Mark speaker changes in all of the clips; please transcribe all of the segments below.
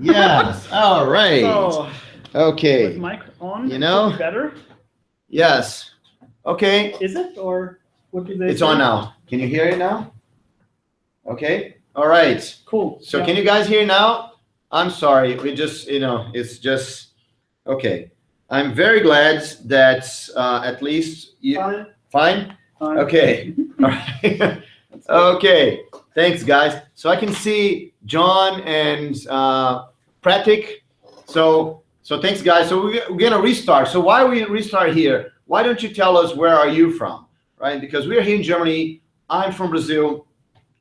Speaker 1: Yes. All right.
Speaker 2: So,
Speaker 1: Okay.
Speaker 2: with mic on,
Speaker 1: You know?
Speaker 2: it should be better.
Speaker 1: Yes. Okay.
Speaker 2: Is it, or what do they
Speaker 1: It's
Speaker 2: say?
Speaker 1: on now. Can you hear it now? Okay. All right.
Speaker 2: Cool.
Speaker 1: So
Speaker 2: Yeah.
Speaker 1: can you guys hear now? I'm sorry. We just, it's just, okay. I'm very glad that at least you.
Speaker 3: Fine.
Speaker 1: Fine?
Speaker 2: Fine.
Speaker 1: Okay. All right. Okay. Thanks, guys. So I can see John and Pratik. So thanks, guys. So we're gonna restart. So why we restart here? Why don't you tell us where are you from, right? Because we're here in Germany. I'm from Brazil.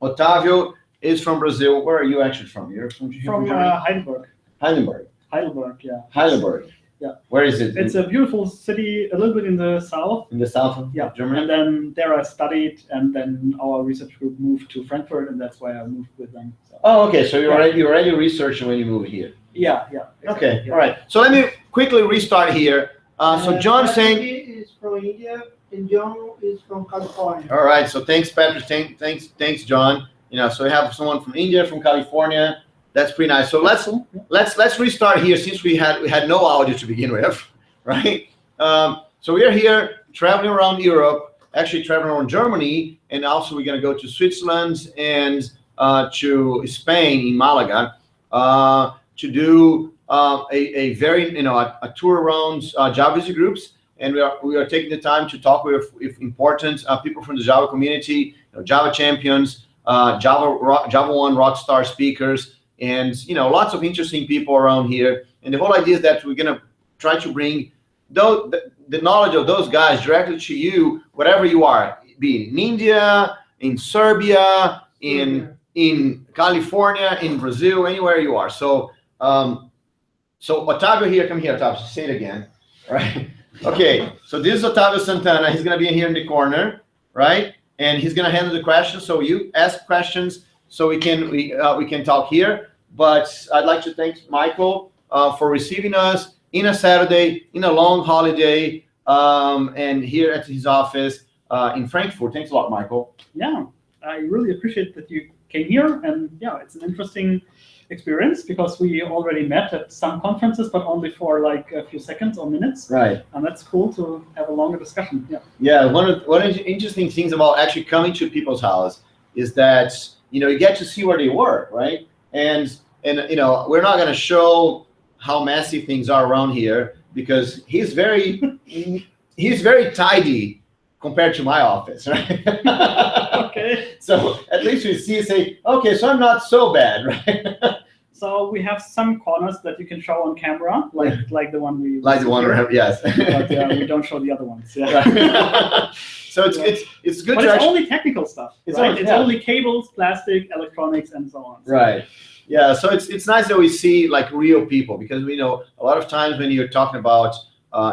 Speaker 1: Otavio is from Brazil. Where are you actually from? You're from
Speaker 2: From
Speaker 1: Germany?
Speaker 2: Heidelberg.
Speaker 1: Heidelberg.
Speaker 2: Heidelberg, yeah.
Speaker 1: Heidelberg.
Speaker 2: Yeah.
Speaker 1: Where is it?
Speaker 2: It's a beautiful city, a little bit in the south.
Speaker 1: In the south of
Speaker 2: Yeah.
Speaker 1: Germany?
Speaker 2: And then there I studied, and then our research group moved to Frankfurt, and that's why I moved with them. So.
Speaker 1: Oh, okay. So you already researched when you moved here.
Speaker 2: Yeah, yeah. Exactly,
Speaker 1: Okay,
Speaker 2: yeah.
Speaker 1: all right. So let me quickly restart here. So John saying,
Speaker 3: Patrick is from India and John is from California.
Speaker 1: all right. So thanks, Patrick. Thanks, John. So we have someone from India, from California. That's pretty nice. So let's restart here since we had no audio to begin with, right? So we are here traveling around Europe, actually traveling around Germany, and also we're gonna go to Switzerland and to Spain in Malaga to do a very a tour around Java user groups, and we are taking the time to talk with important people from the Java community, Java champions, Java 1 rockstar speakers, and lots of interesting people around here. And the whole idea is that we're gonna try to bring the knowledge of those guys directly to you, whatever you are, be it in India, in Serbia, in California, in Brazil, anywhere you are. So Otavio here, come here, Otavio, say it again, right? Okay, so this is Otavio Santana. He's gonna be here in the corner, right? And he's gonna handle the questions. So you ask questions, so we can talk here. But I'd like to thank Michael for receiving us in a Saturday, in a long holiday, and here at his office in Frankfurt. Thanks a lot, Michael.
Speaker 2: Yeah, I really appreciate that you came here, and yeah, it's an interesting experience because we already met at some conferences, but only for like a few seconds or minutes.
Speaker 1: Right.
Speaker 2: And that's cool to have a longer discussion. Yeah.
Speaker 1: Yeah. One of the interesting things about actually coming to people's house is that you get to see where they work, right? And we're not going to show how messy things are around here because he's very tidy compared to my office, right?
Speaker 2: Okay.
Speaker 1: So at least we say, okay, so I'm not so bad, right?
Speaker 2: So we have some corners that you can show on camera, like the one we
Speaker 1: yes.
Speaker 2: But we don't show the other ones. Yeah.
Speaker 1: Right. So it's good.
Speaker 2: But
Speaker 1: to
Speaker 2: it's only technical stuff.
Speaker 1: It's
Speaker 2: right?
Speaker 1: only-
Speaker 2: It's
Speaker 1: yeah.
Speaker 2: only cables, plastic, electronics, and so on.
Speaker 1: Right. Yeah. So it's nice that we see like real people because we know a lot of times when you're talking about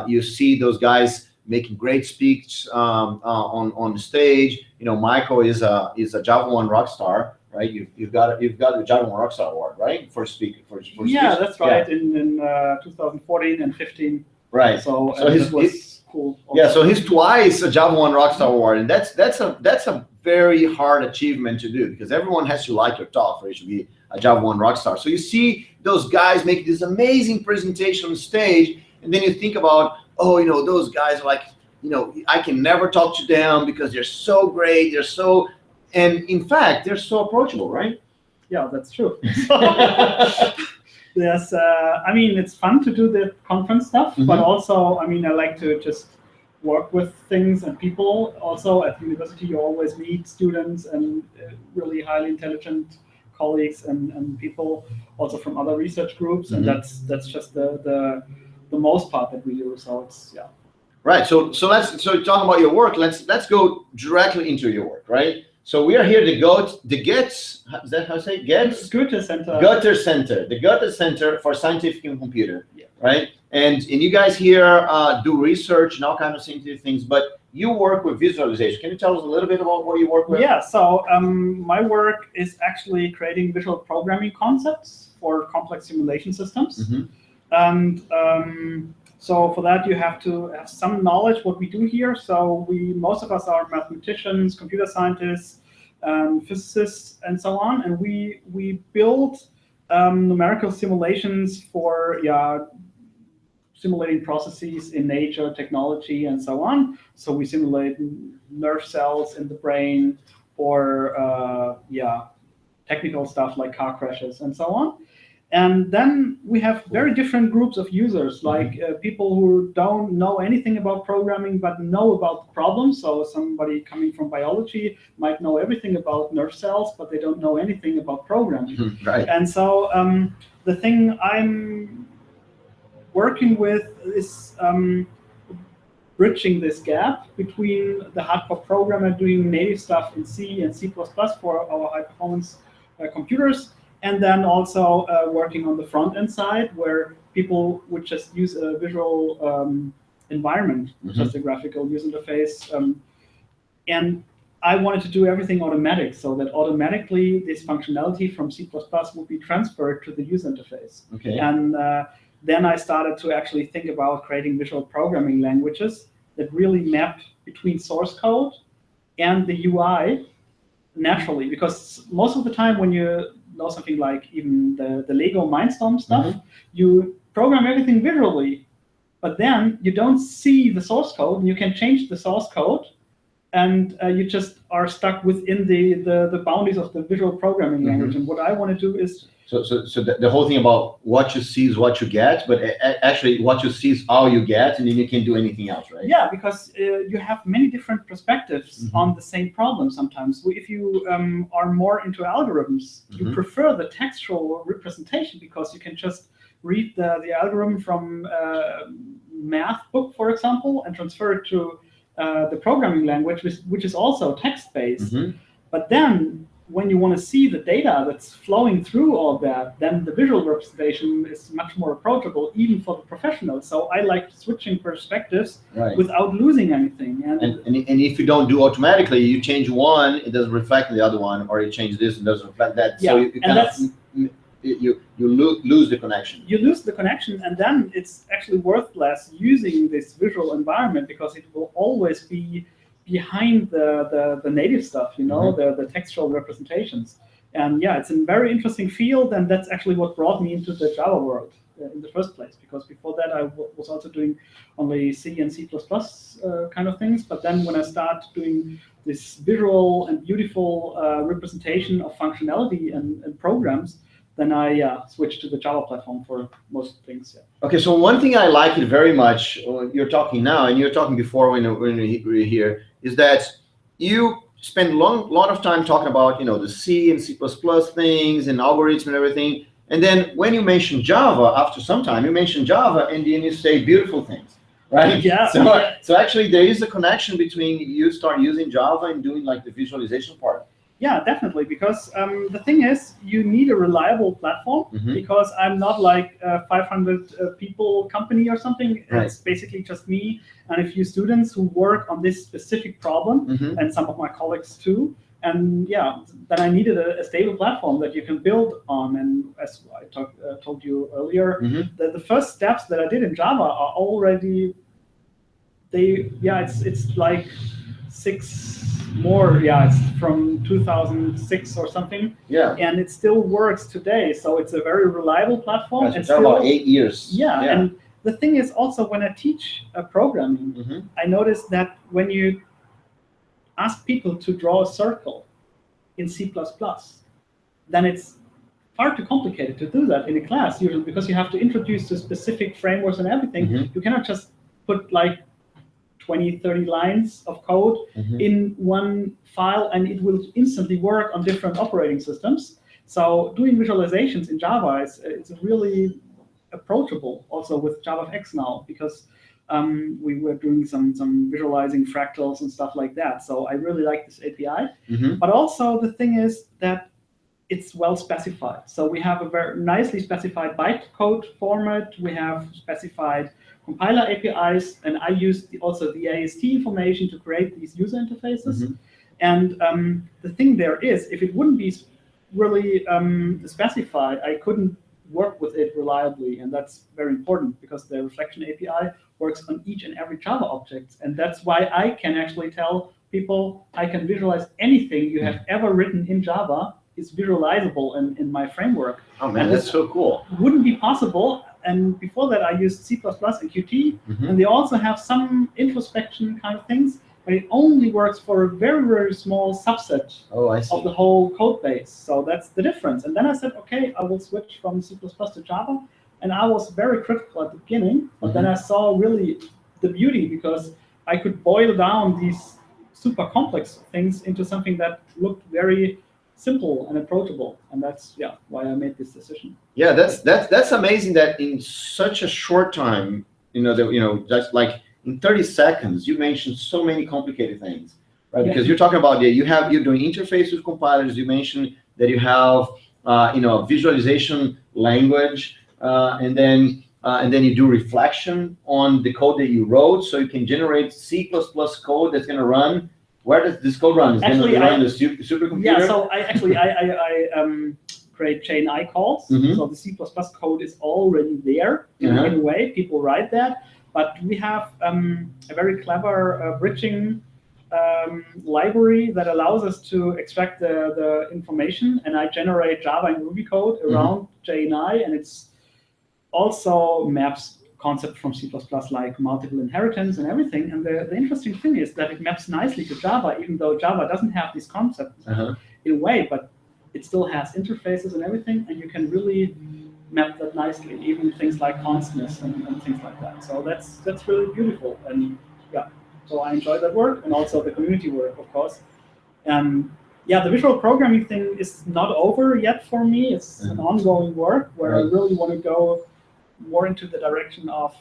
Speaker 1: you see those guys making great speaks on the stage. Michael is a Java 1 rockstar, right? You've got the Java 1 rockstar award, right? For speaking for
Speaker 2: Yeah,
Speaker 1: speech.
Speaker 2: that's right.
Speaker 1: Yeah.
Speaker 2: In 2014 and 15.
Speaker 1: Right.
Speaker 2: So
Speaker 1: his-
Speaker 2: it was cool.
Speaker 1: Yeah, so he's twice a Java 1 Rockstar Award, and that's a very hard achievement to do because everyone has to like your talk for you to be a Java 1 Rockstar. So you see those guys make this amazing presentation on stage, and then you think about, those guys are like, I can never talk to them because they're so great, and in fact, they're so approachable, right?
Speaker 2: Yeah, that's true. Yes, it's fun to do the conference stuff, but also, I like to just work with things and people. Also, at university, you always meet students and really highly intelligent colleagues and people also from other research groups, and that's just the most part that we do. So it's
Speaker 1: Right. So talking about your work, let's go directly into your work, right? So we are here to get, is that how I say it?
Speaker 2: Goethe Center.
Speaker 1: The Goethe Center for Scientific and Computer, right? And you guys here do research and all kinds of scientific things, but you work with visualization. Can you tell us a little bit about what you work with?
Speaker 2: Yeah, so my work is actually creating visual programming concepts for complex simulation systems. And so for that, you have to have some knowledge what we do here. So most of us are mathematicians, computer scientists, physicists, and so on. And we build numerical simulations for simulating processes in nature, technology, and so on. So we simulate nerve cells in the brain, or technical stuff like car crashes and so on. And then we have very different groups of users, like people who don't know anything about programming but know about the problem. So somebody coming from biology might know everything about nerve cells, but they don't know anything about programming.
Speaker 1: Right.
Speaker 2: And so the thing I'm working with is bridging this gap between the hardcore programmer doing native stuff in C and C++ for our high-performance computers, and then also working on the front-end side, where people would just use a visual environment, just a graphical user interface. And I wanted to do everything automatic, so that automatically this functionality from C++ would be transferred to the user interface.
Speaker 1: Okay.
Speaker 2: And then I started to actually think about creating visual programming languages that really map between source code and the UI naturally. Because most of the time when you know something like even the Lego Mindstorm stuff, you program everything visually, but then you don't see the source code, and you can change the source code, and you just are stuck within the boundaries of the visual programming language. And what I want to do is...
Speaker 1: So the whole thing about what you see is what you get, but actually what you see is all you get, and then you can do anything else, right?
Speaker 2: Yeah, because you have many different perspectives on the same problem sometimes. If you are more into algorithms, you prefer the textual representation, because you can just read the algorithm from math book, for example, and transfer it to the programming language, which is also text-based. But then when you want to see the data that's flowing through all that, then the visual representation is much more approachable, even for the professionals. So I like switching perspectives without losing anything.
Speaker 1: And if you don't do automatically, you change one, it doesn't reflect the other one, or you change this, it doesn't reflect that.
Speaker 2: Yeah,
Speaker 1: so you lose the connection.
Speaker 2: You lose the connection, and then it's actually worthless using this visual environment, because it will always be behind the native stuff, the textual representations. And yeah, it's a very interesting field, and that's actually what brought me into the Java world in the first place, because before that I was also doing only C and C++ kind of things. But then when I started doing this visual and beautiful representation of functionality and programs, then I switched to the Java platform for most things. Yeah.
Speaker 1: Okay, so one thing I like it very much, you're talking now, and you're talking before when we were here, is that you spend a lot of time talking about the C and C++ things and algorithms and everything. And then when you mention Java, after some time, you mention Java, and then you say beautiful things, right?
Speaker 2: Yeah.
Speaker 1: So actually, there is a connection between you start using Java and doing like the visualization part.
Speaker 2: Yeah, definitely, because the thing is, you need a reliable platform, because I'm not like a 500 people company or something.
Speaker 1: Right.
Speaker 2: It's basically just me and a few students who work on this specific problem, and some of my colleagues too. And yeah, then I needed a stable platform that you can build on. And as I told you earlier, the first steps that I did in Java are already, it's like 6 more, it's from 2006 or something. Yeah. And it still works today. So it's a very reliable platform.
Speaker 1: It's about 8 years.
Speaker 2: Yeah. And the thing is also, when I teach programming, I noticed that when you ask people to draw a circle in C++, then it's far too complicated to do that in a class, usually, because you have to introduce the specific frameworks and everything. You cannot just put like 20, 30 lines of code in one file, and it will instantly work on different operating systems. So doing visualizations in Java is really approachable, also with JavaFX now, because we were doing some visualizing fractals and stuff like that. So I really like this API. But also the thing is that it's well specified. So we have a very nicely specified bytecode format. We have specified compiler APIs, and I use also the AST information to create these user interfaces. And the thing there is, if it wouldn't be really specified, I couldn't work with it reliably, and that's very important, because the reflection API works on each and every Java object, and that's why I can actually tell people I can visualize anything you have ever written in Java is visualizable in my framework.
Speaker 1: Oh man,
Speaker 2: And
Speaker 1: that's
Speaker 2: this
Speaker 1: so cool.
Speaker 2: wouldn't be possible. And before that, I used C++ and Qt, and they also have some introspection kind of things, but it only works for a very, very small subset
Speaker 1: I see.
Speaker 2: of the whole code base. So that's the difference. And then I said, okay, I will switch from C++ to Java. And I was very critical at the beginning, but then I saw really the beauty, because I could boil down these super complex things into something that looked very simple and approachable, and that's why I made this decision.
Speaker 1: Yeah, that's amazing that in such a short time, just like in 30 seconds, you mentioned so many complicated things, right? Because you're talking about you're doing interface with compilers. You mentioned that you have a visualization language, and then you do reflection on the code that you wrote, so you can generate C++ code that's going to run. Where does this code run? Is it going to run the supercomputer?
Speaker 2: Yeah, so I create chain I calls. So the C++ code is already there in a way. People write that, but we have a very clever bridging library that allows us to extract the information, and I generate Java and Ruby code around JNI, and it's also maps concept from C++ like multiple inheritance and everything. And the interesting thing is that it maps nicely to Java, even though Java doesn't have these concepts in a way, but it still has interfaces and everything, and you can really map that nicely, even things like constants and things like that. So that's really beautiful. And so I enjoy that work, and also the community work, of course. The visual programming thing is not over yet for me. It's an ongoing work where I really want to go more into the direction of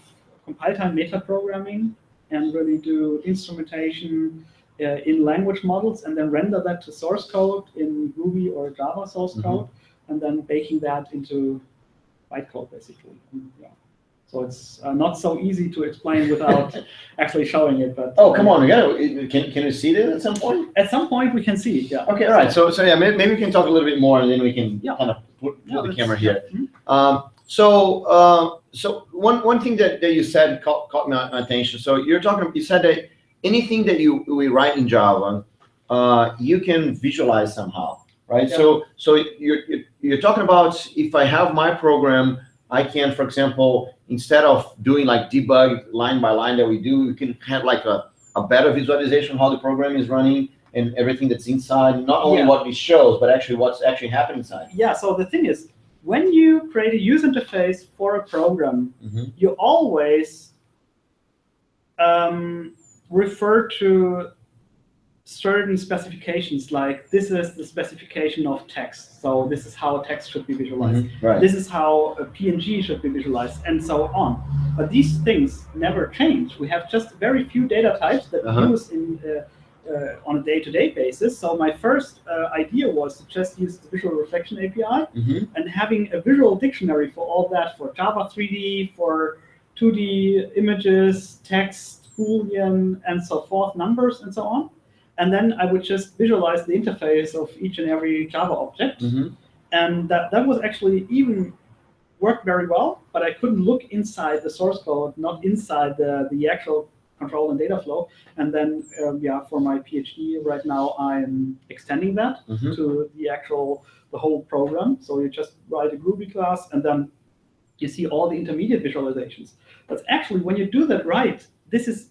Speaker 2: compile-time meta-programming and really do instrumentation in language models, and then render that to source code in Ruby or Java source code, and then baking that into bytecode, basically. So it's not so easy to explain without actually showing it. But
Speaker 1: come on, can you see it at some point?
Speaker 2: At some point we can see it. Yeah.
Speaker 1: Okay, all right. So maybe we can talk a little bit more, and then we can kind of put the camera here. So one thing that you said caught my attention. So you said that anything that we write in Java, you can visualize somehow, right?
Speaker 2: Yeah.
Speaker 1: So you're talking about, if I have my program, I can, for example, instead of doing like debug line by line that we do, you can have like a better visualization of how the program is running and everything that's inside, not only what it shows, but actually what's actually happening inside.
Speaker 2: Yeah, so the thing is, when you create a user interface for a program, you always refer to certain specifications, like this is the specification of text, so this is how text should be visualized. This is how a PNG should be visualized, and so on. But these things never change. We have just very few data types that we use on a day-to-day basis. So my first idea was to just use the Visual Reflection API and having a visual dictionary for all that, for Java 3D, for 2D images, text, Boolean, and so forth, numbers, and so on. And then I would just visualize the interface of each and every Java object. And that was actually even worked very well, but I couldn't look inside the source code, not inside the actual control and data flow. And then, for my PhD right now, I'm extending that to the whole program. So you just write a Groovy class, and then you see all the intermediate visualizations. But actually, when you do that right, this is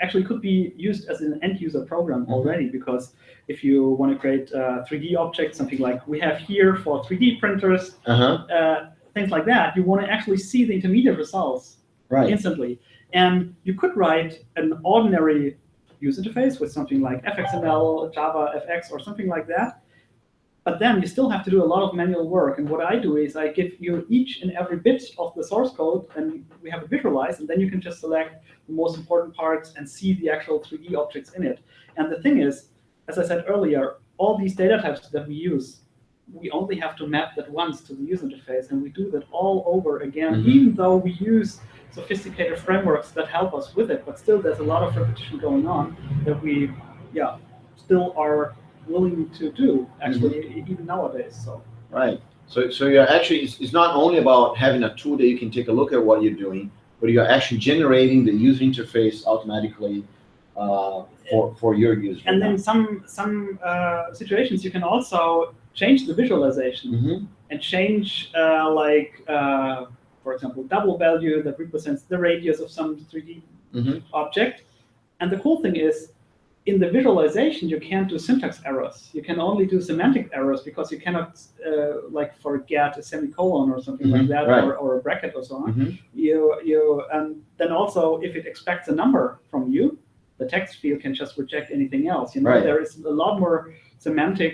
Speaker 2: actually could be used as an end-user program already, because if you want to create 3D objects, something like we have here for 3D printers, things like that, you want to actually see the intermediate results instantly. And you could write an ordinary user interface with something like FXML, JavaFX, or something like that. But then you still have to do a lot of manual work. And what I do is I give you each and every bit of the source code, and we have it visualized, and then you can just select the most important parts and see the actual 3D objects in it. And the thing is, as I said earlier, all these data types that we use, we only have to map that once to the user interface, and we do that all over again, even though we use sophisticated frameworks that help us with it. But still, there's a lot of repetition going on that we, still are willing to do, actually, even nowadays. So
Speaker 1: So you're actually, it's not only about having a tool that you can take a look at what you're doing, but you're actually generating the user interface automatically for your user.
Speaker 2: And then some situations you can also change the visualization and change for example, double value that represents the radius of some 3D object. And the cool thing is, in the visualization, you can't do syntax errors. You can only do semantic errors because you cannot forget a semicolon or something like that, or a bracket or so on. And then also, if it expects a number from you, the text field can just reject anything else. There is a lot more semantic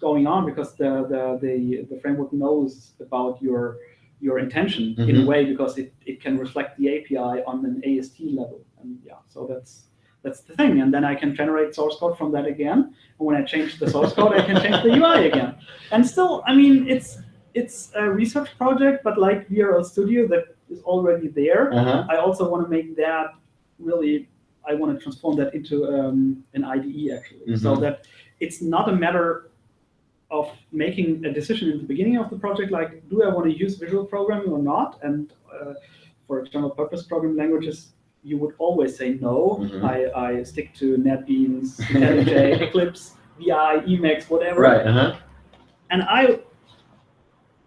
Speaker 2: going on because the framework knows about your intention in a way, because it can reflect the API on an AST level. And so that's the thing. And then I can generate source code from that again. And when I change the source code, I can change the UI again. And still, I mean, it's a research project, but like VRL Studio that is already there. I also want to make that really, I want to transform that into an IDE actually, so that it's not a matter of making a decision in the beginning of the project, like, do I want to use visual programming or not? And for general purpose programming languages, you would always say no. I stick to NetBeans, IntelliJ, Eclipse, VI, Emacs, whatever. And I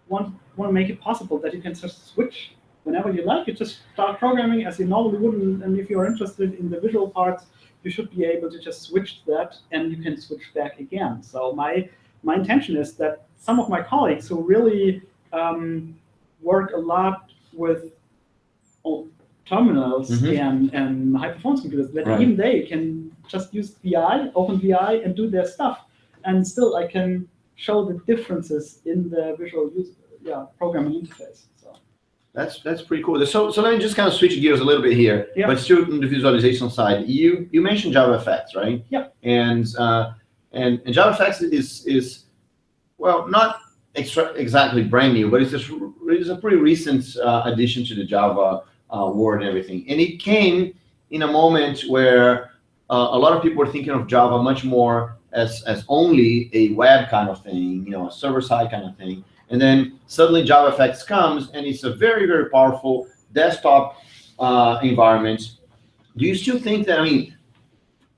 Speaker 2: want to make it possible that you can just switch whenever you like. You just start programming as you normally wouldn't. And if you're interested in the visual parts, you should be able to just switch that, and you can switch back again. So my intention is that some of my colleagues who really work a lot with terminals and high-performance computers, that even they can just use VI, open VI, and do their stuff. And still, I can show the differences in the visual programming interface. So
Speaker 1: that's pretty cool. So let me just kind of switch gears a little bit here, but still on the visualization side. You mentioned JavaFX, right?
Speaker 2: Yeah.
Speaker 1: And JavaFX is well, not exactly brand new, but it's a pretty recent addition to the Java world and everything. And it came in a moment where a lot of people were thinking of Java much more as only a web kind of thing, a server-side kind of thing. And then suddenly JavaFX comes, and it's a very, very powerful desktop environment. Do you still think that, I mean,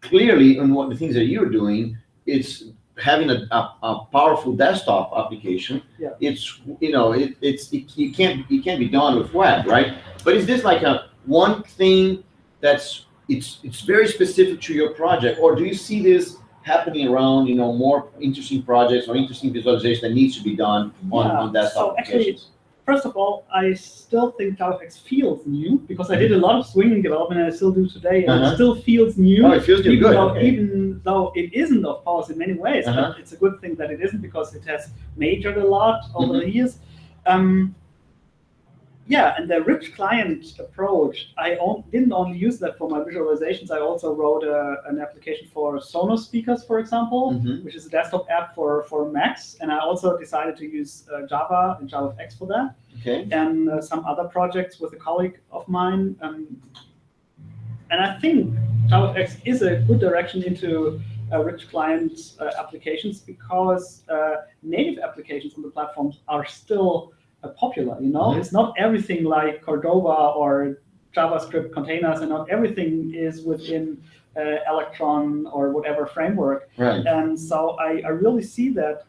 Speaker 1: clearly in what the things that you're doing, it's having a powerful desktop application. It's it can't be done with web, right? But is this like a one thing that's it's very specific to your project, or do you see this happening around more interesting projects or interesting visualization that needs to be done on desktop applications?
Speaker 2: Actually, first of all, I still think JavaFX feels new, because I did a lot of swinging development, and I still do today, and it still feels new.
Speaker 1: Oh, it feels new, good.
Speaker 2: Even though it isn't, of course, in many ways, but it's a good thing that it isn't, because it has matured a lot over the years. And the rich client approach, I didn't only use that for my visualizations. I also wrote an application for Sonos speakers, for example, which is a desktop app for Macs. And I also decided to use Java and JavaFX for that. And some other projects with a colleague of mine. And I think JavaFX is a good direction into rich client applications, because native applications on the platforms are still popular. It's not everything like Cordova or JavaScript containers, and not everything is within Electron or whatever framework. And so I really see that,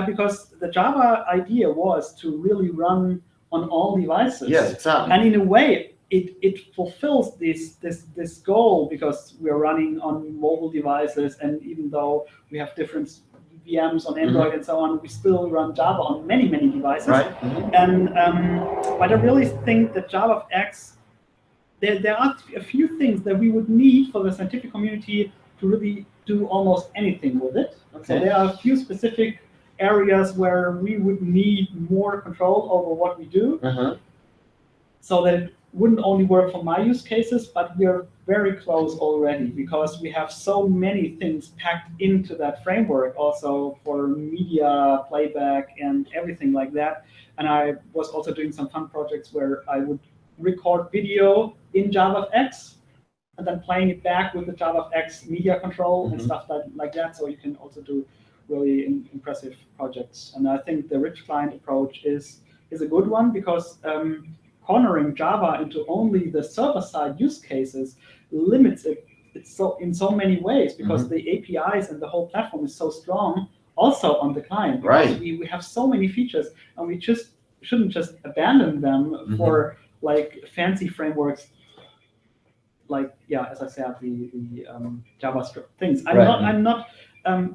Speaker 2: because the Java idea was to really run on all devices.
Speaker 1: Yes, exactly.
Speaker 2: And in a way, it fulfills this goal, because we're running on mobile devices, and even though we have different VMs on Android and so on, we still run Java on many devices. And but I really think that JavaFX, there are a few things that we would need for the scientific community to really do almost anything with it. So there are a few specific areas where we would need more control over what we do, so that it wouldn't only work for my use cases, but we're very close already, because we have so many things packed into that framework, also for media playback and everything like that. And I was also doing some fun projects where I would record video in JavaFX and then playing it back with the JavaFX media control and stuff like that. So you can also do really impressive projects. And I think the rich client approach is a good one, because cornering Java into only the server-side use cases limits it it's so in so many ways because the APIs and the whole platform is so strong also on the client.
Speaker 1: Right.
Speaker 2: We have so many features, and we just shouldn't just abandon them for like fancy frameworks. Like as I said, the JavaScript things. I'm not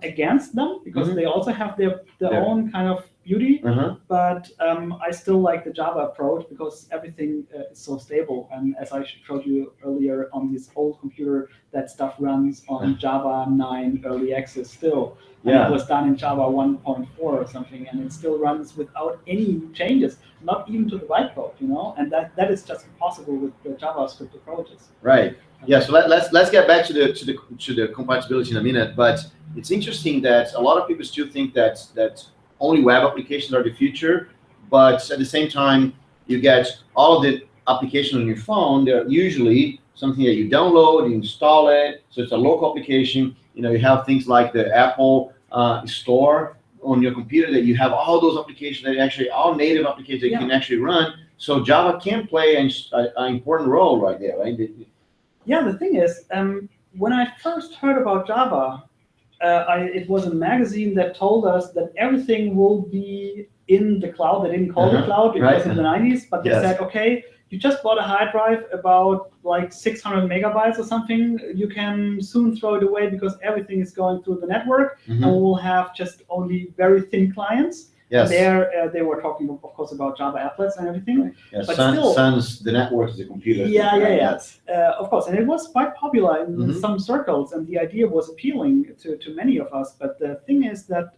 Speaker 2: against them because they also have their own kind of beauty. But I still like the Java approach because everything is so stable. And as I showed you earlier on this old computer, that stuff runs on Java 9 early access still. And it was done in Java 1.4 or something, and it still runs without any changes, not even to the bytecode, and that is just impossible with the JavaScript approaches.
Speaker 1: Right. Yeah. So let's get back to the compatibility in a minute. But it's interesting that a lot of people still think that only web applications are the future, but at the same time, you get all of the applications on your phone. They're usually something that you download, you install it, so it's a local application. You have things like the Apple store on your computer that you have all those applications that actually all native applications that you can actually run. So Java can play an important role right there, right?
Speaker 2: Yeah, the thing is, when I first heard about Java, it was a magazine that told us that everything will be in the cloud. They didn't call it cloud, it was in the 90s, but they said, okay, you just bought a hard drive about like 600 megabytes or something, you can soon throw it away because everything is going through the network, and we'll have just only very thin clients.
Speaker 1: Yes.
Speaker 2: There, they were talking, of course, about Java applets and everything.
Speaker 1: Right. Yeah,
Speaker 2: but still,
Speaker 1: the network is the computer.
Speaker 2: Of course, and it was quite popular in some circles, and the idea was appealing to many of us. But the thing is that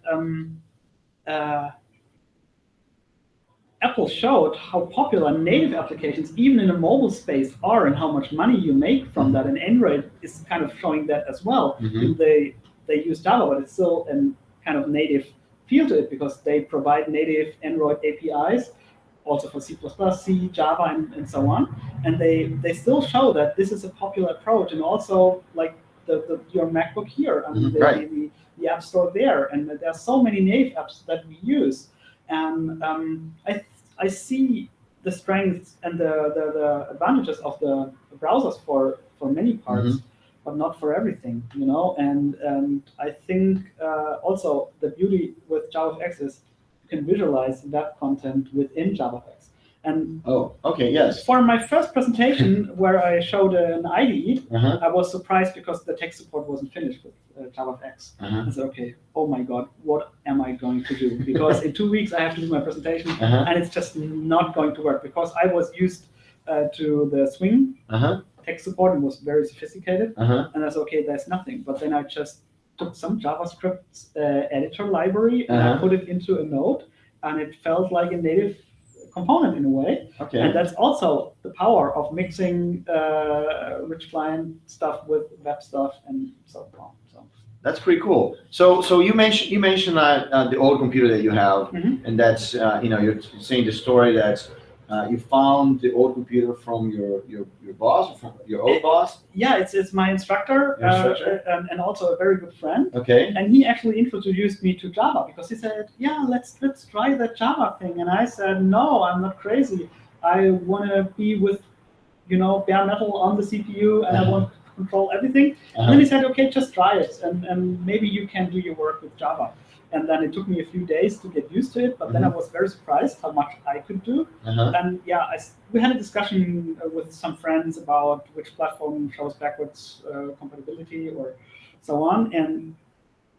Speaker 2: Apple showed how popular native applications, even in a mobile space, are, and how much money you make from that. And Android is kind of showing that as well. They use Java, but it's still a kind of native feel to it because they provide native Android APIs, also for C++, C, Java, and so on. And they still show that this is a popular approach, and also like your MacBook here, the App Store there, and there are so many native apps that we use. And I see the strengths and the advantages of the browsers for many parts, but not for everything, And I think also the beauty with JavaFX is you can visualize web content within JavaFX. And for my first presentation where I showed an IDE, I was surprised because the tech support wasn't finished with JavaFX. I said, okay, oh my God, what am I going to do? Because in 2 weeks I have to do my presentation, and it's just not going to work because I was used to the Swing tech support and was very sophisticated. And I said, okay, there's nothing. But then I just took some JavaScript editor library and I put it into a node, and it felt like a native component in a way. And that's also the power of mixing rich client stuff with web stuff and so on. So
Speaker 1: that's pretty cool. So you mentioned the old computer that you have, and that's you're saying the story that you found the old computer from your boss, or from your old boss.
Speaker 2: Yeah, it's my instructor, and also a very good friend.
Speaker 1: Okay.
Speaker 2: And he actually introduced me to Java because he said, "Yeah, let's try that Java thing." And I said, "No, I'm not crazy. I want to be with, bare metal on the CPU, and I want to control everything." And then he said, "Okay, just try it, and maybe you can do your work with Java." And then it took me a few days to get used to it, but then I was very surprised how much I could do. And we had a discussion with some friends about which platform shows backwards compatibility or so on. And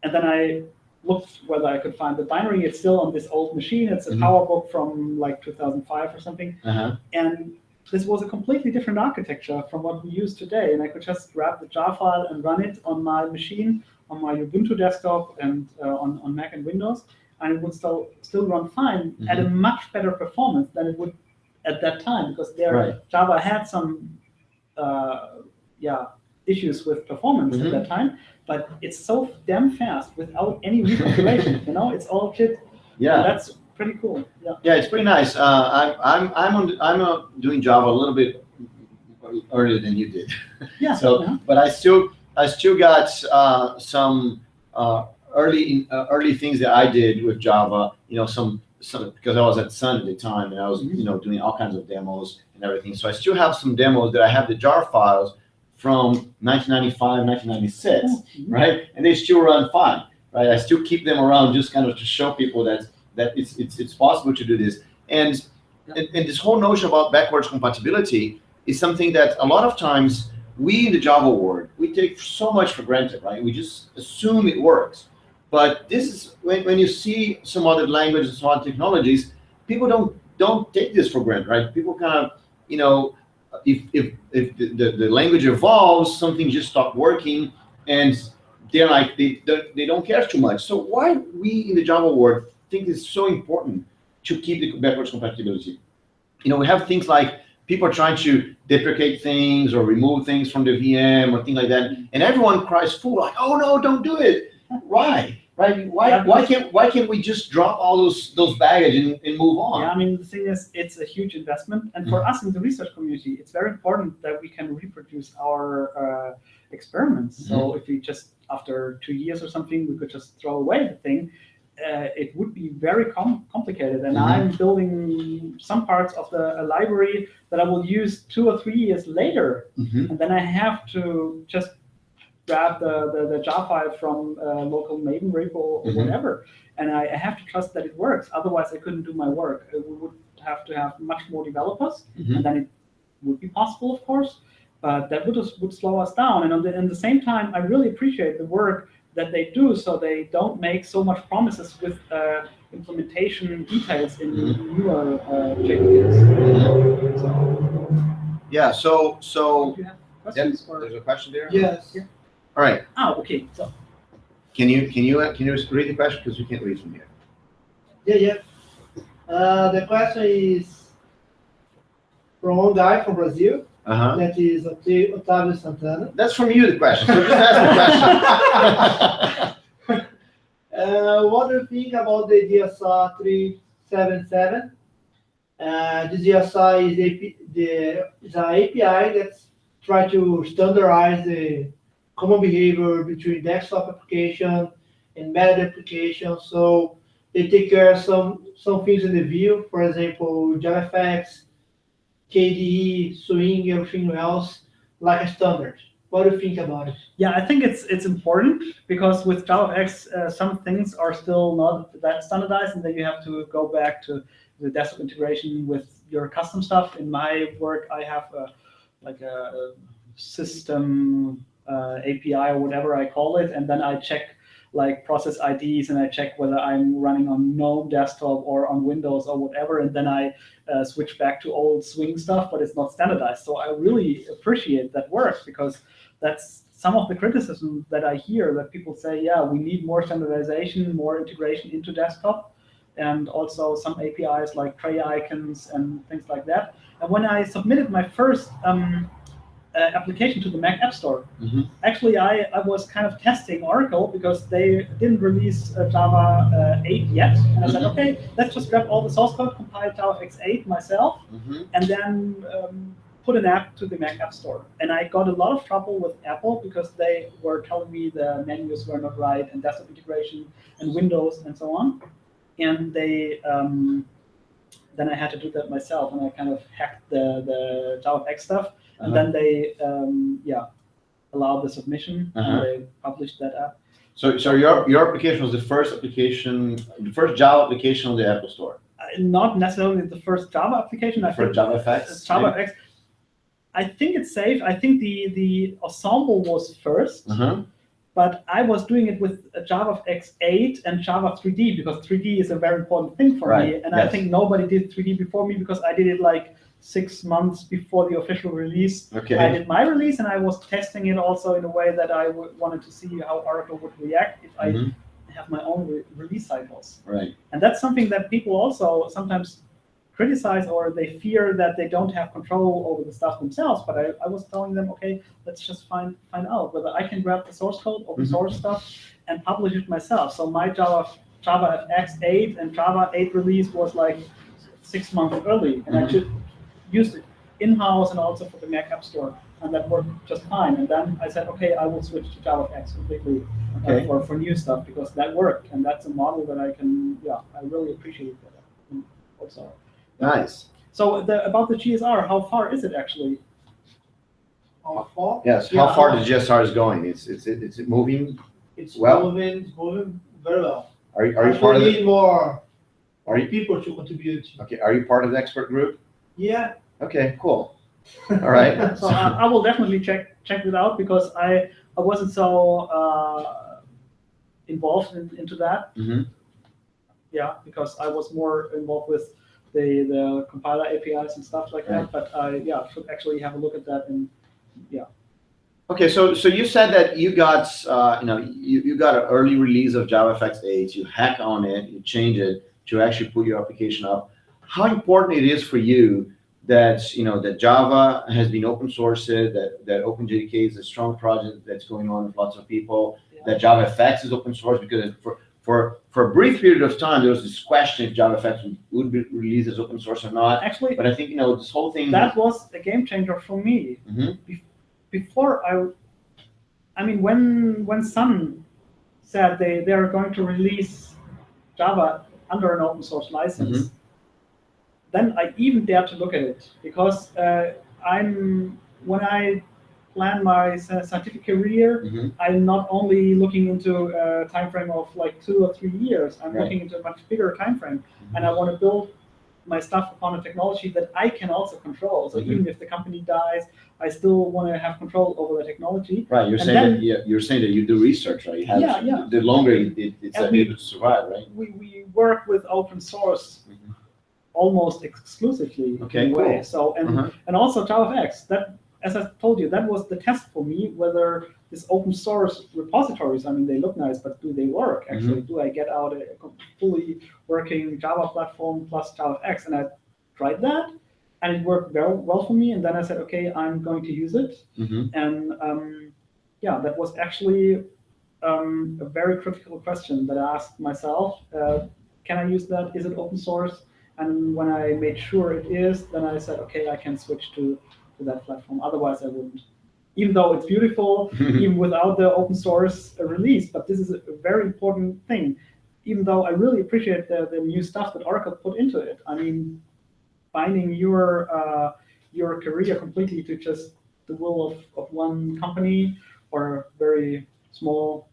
Speaker 2: then I looked whether I could find the binary. It's still on this old machine. It's a PowerBook from like 2005 or something. And this was a completely different architecture from what we use today. And I could just grab the jar file and run it on my machine, on my Ubuntu desktop, and on Mac and Windows, and it would still run fine at a much better performance than it would at that time, because Java had some issues with performance at that time, but it's so damn fast without any reconfiguration. It's all kit.
Speaker 1: Yeah,
Speaker 2: and that's pretty cool.
Speaker 1: Yeah, it's pretty nice. I'm doing Java a little bit earlier than you did.
Speaker 2: Yeah.
Speaker 1: But I still got some early things that I did with Java. Some because I was at Sun at the time, and I was doing all kinds of demos and everything. So I still have some demos that I have the jar files from 1995, 1996, right? And they still run fine, right? I still keep them around just kind of to show people that it's possible to do this. And this whole notion about backwards compatibility is something that a lot of times we in the Java world, we take so much for granted, right? We just assume it works. But this is when you see some other languages, some other technologies, people don't take this for granted, right? People kind of, you know, if the language evolves, something just stopped working, and they're like they don't care too much. So why we in the Java world think it's so important to keep the backwards compatibility? You know, we have things like people are trying to deprecate things or remove things from the VM or things like that, and everyone cries fool, like, oh no, don't do it. Why? Right? Why can't we just drop all those baggage and move on?
Speaker 2: Yeah, I mean, the thing is, it's a huge investment, and for us in the research community, it's very important that we can reproduce our experiments. So if we just, after 2 years or something, we could just throw away the thing, it would be very complicated. And I'm building some parts of a library that I will use 2 or 3 years later, and then I have to just grab the jar file from local Maven repo or whatever, and I have to trust that it works. Otherwise, I couldn't do my work. We would have to have much more developers, and then it would be possible, of course, but that would slow us down. And at the same time, I really appreciate the work that they do, so they don't make so much promises with implementation details in newer JDKs.
Speaker 1: Yeah. So
Speaker 2: Do you have questions?
Speaker 1: there's a question there.
Speaker 3: Yes.
Speaker 2: Yeah.
Speaker 1: All right.
Speaker 2: Oh, okay. So
Speaker 1: Can you read the question, because you can't read from here?
Speaker 3: Yeah. The question is from one guy from Brazil. That is Otávio Santana.
Speaker 1: That's from you, the question. So just ask the question.
Speaker 3: What do you think about the DSR 377? The DSR is an API that's try to standardize the common behavior between desktop application and meta application. So they take care of some things in the view, for example, JavaFX, KDE, swing, everything else, like a standard. What do you think about it?
Speaker 2: yeah, I think it's important, because with JavaFX, some things are still not that standardized, and then you have to go back to the desktop integration with your custom stuff. In my work, I have a system API or whatever I call it, and then I check like process IDs, and I check whether I'm running on GNOME desktop or on Windows or whatever, and then I switch back to old swing stuff, but it's not standardized. So I really appreciate that work, because that's some of the criticism that I hear, that people say, yeah, we need more standardization, more integration into desktop, and also some APIs like tray icons and things like that. And when I submitted my first application to the Mac App Store, actually I was kind of testing Oracle, because they didn't release Java 8 yet. And I said, okay, let's just grab all the source code, compile JavaFX 8 myself, and then put an app to the Mac App Store. And I got a lot of trouble with Apple, because they were telling me the menus were not right, and desktop integration, and Windows, and so on. And they then I had to do that myself, and I kind of hacked the JavaFX stuff. And then they, allowed the submission, and they published that app.
Speaker 1: So your application was the first Java application on the Apple Store.
Speaker 2: Not necessarily the first Java application. I think
Speaker 1: JavaFX.
Speaker 2: JavaFX. I think it's safe. I think the ensemble was first, but I was doing it with JavaFX 8 and Java 3D, because 3D is a very important thing for me. And I think nobody did 3D before me, because I did it like 6 months before the official release. I did my release, and I was testing it also in a way that I wanted to see how Oracle would react if I have my own release cycles. And that's something that people also sometimes criticize, or they fear that they don't have control over the stuff themselves. But I was telling them, okay, let's just find out whether I can grab the source code, open source stuff, and publish it myself. So my JavaFX 8 and Java 8 release was like 6 months early, and I just used it in-house and also for the Mac App Store, and that worked just fine. And then I said, okay, I will switch to JavaFX completely for new stuff, because that worked, and that's a model that I can, I really appreciate that also.
Speaker 1: Nice.
Speaker 2: So about the GSR, how far is it actually?
Speaker 3: how far?
Speaker 1: Yes.
Speaker 3: Yeah,
Speaker 1: How far the GSR is going? It's moving.
Speaker 3: It's
Speaker 1: Well-
Speaker 3: moving very well.
Speaker 1: Are you
Speaker 3: I
Speaker 1: part of
Speaker 3: need
Speaker 1: it?
Speaker 3: more
Speaker 1: Are you
Speaker 3: people to contribute.
Speaker 1: okay? Are you part of the expert group?
Speaker 3: Yeah.
Speaker 1: Okay, cool. All right.
Speaker 2: So I will definitely check it out because I wasn't so involved into that.
Speaker 1: Mhm.
Speaker 2: Yeah, because I was more involved with the compiler APIs and stuff like
Speaker 1: Right.
Speaker 2: that. But I should actually have a look at that and
Speaker 1: Okay, so you said that you got you got an early release of JavaFX 8. You hack on it, you change it to actually put your application up. How important it is for you that that Java has been open sourced, that OpenJDK is a strong project that's going on with lots of people, that JavaFX is open source, because for a brief period of time there was this question if JavaFX would be released as open source or not.
Speaker 2: actually
Speaker 1: But I think this whole thing
Speaker 2: that was a game changer for me.
Speaker 1: Mhm.
Speaker 2: Before I mean, when Sun said they are going to release Java under an open source license, then I even dared to look at it because when I plan my scientific career,
Speaker 1: Mhm.
Speaker 2: I'm not only looking into a time frame of like 2 or 3 years. I'm
Speaker 1: Right.
Speaker 2: looking into a much bigger time frame, and I want to build my stuff upon a technology that I can also control. So
Speaker 1: Mhm.
Speaker 2: even if the company dies, I still want to have control over the technology.
Speaker 1: Right, you're
Speaker 2: And
Speaker 1: saying
Speaker 2: then-
Speaker 1: that you're saying that you do research, right? You have,
Speaker 2: Yeah.
Speaker 1: The longer it's
Speaker 2: And we-
Speaker 1: able to survive, right?
Speaker 2: We work with open source
Speaker 1: Mhm.
Speaker 2: almost exclusively
Speaker 1: Okay,
Speaker 2: in a way.
Speaker 1: cool.
Speaker 2: So
Speaker 1: Uh-huh.
Speaker 2: and also JavaFX. That, as I told you, that was the test for me whether this open source repositories. I mean, they look nice, but do they work actually? Do I get out a fully working Java platform plus JavaFX? And I tried that, and it worked very well for me. And then I said, okay, I'm going to use it.
Speaker 1: Mhm.
Speaker 2: And that was actually a very critical question that I asked myself. Can I use that? Is it open source? And when I made sure it is, then I said, okay, I can switch to that platform. Otherwise, I wouldn't. Even though it's beautiful, even without the open source release, but this is a very important thing. Even though I really appreciate the new stuff that Oracle put into it. I mean, binding your career completely to just the will of one company or a very small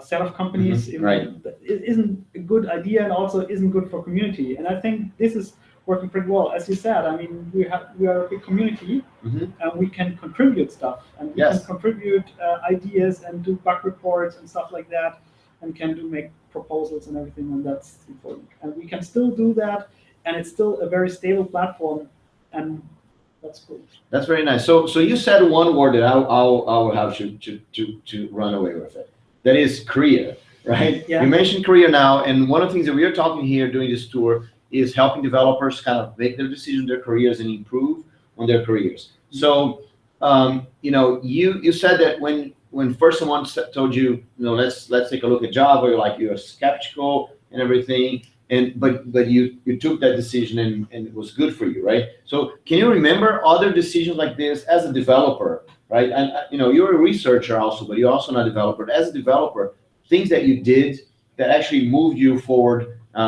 Speaker 2: set of companies
Speaker 1: Right.
Speaker 2: it isn't a good idea, and also isn't good for community. And I think this is working pretty well. As you said, I mean, we are a big community,
Speaker 1: Mhm.
Speaker 2: and we can contribute stuff, and we
Speaker 1: Yes.
Speaker 2: can contribute ideas and do bug reports and stuff like that, and can make proposals and everything, and that's important. And we can still do that, and it's still a very stable platform, and that's cool.
Speaker 1: That's very nice. So you said one word that I'll have to run away with it. That is career, right?
Speaker 2: Yeah.
Speaker 1: You mentioned career now, and one of the things that we are talking here during this tour is helping developers kind of make their decisions, their careers, and improve on their careers. So, you said that when first someone told you, let's take a look at Java, you're skeptical and everything, but you took that decision and it was good for you, right? So can you remember other decisions like this as a developer, right? And you're a researcher also, but you're also not a developer. As a developer, things that you did that actually moved you forward,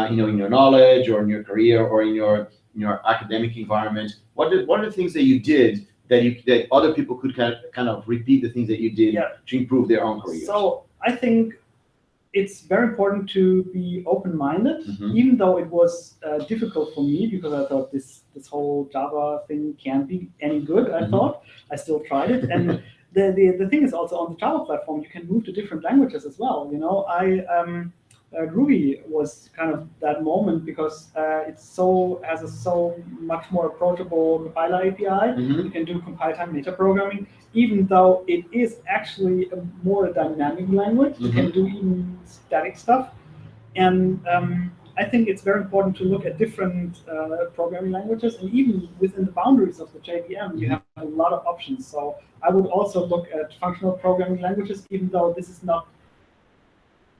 Speaker 1: in your knowledge or in your career or in your academic environment. What are the things that you did that other people could kind of repeat the things that you did to improve their own careers?
Speaker 2: So I think it's very important to be open-minded,
Speaker 1: Mhm.
Speaker 2: even though it was difficult for me because I thought this whole Java thing can't be any good. I thought I still tried it, and the thing is also on the Java platform you can move to different languages as well. Ruby was kind of that moment because it has a so much more approachable compiler API.
Speaker 1: Mhm.
Speaker 2: You can do compile time metaprogramming, even though it is actually a more dynamic language. You can do even static stuff. And I think it's very important to look at different programming languages, and even within the boundaries of the JVM, you have a lot of options. So I would also look at functional programming languages, even though this is not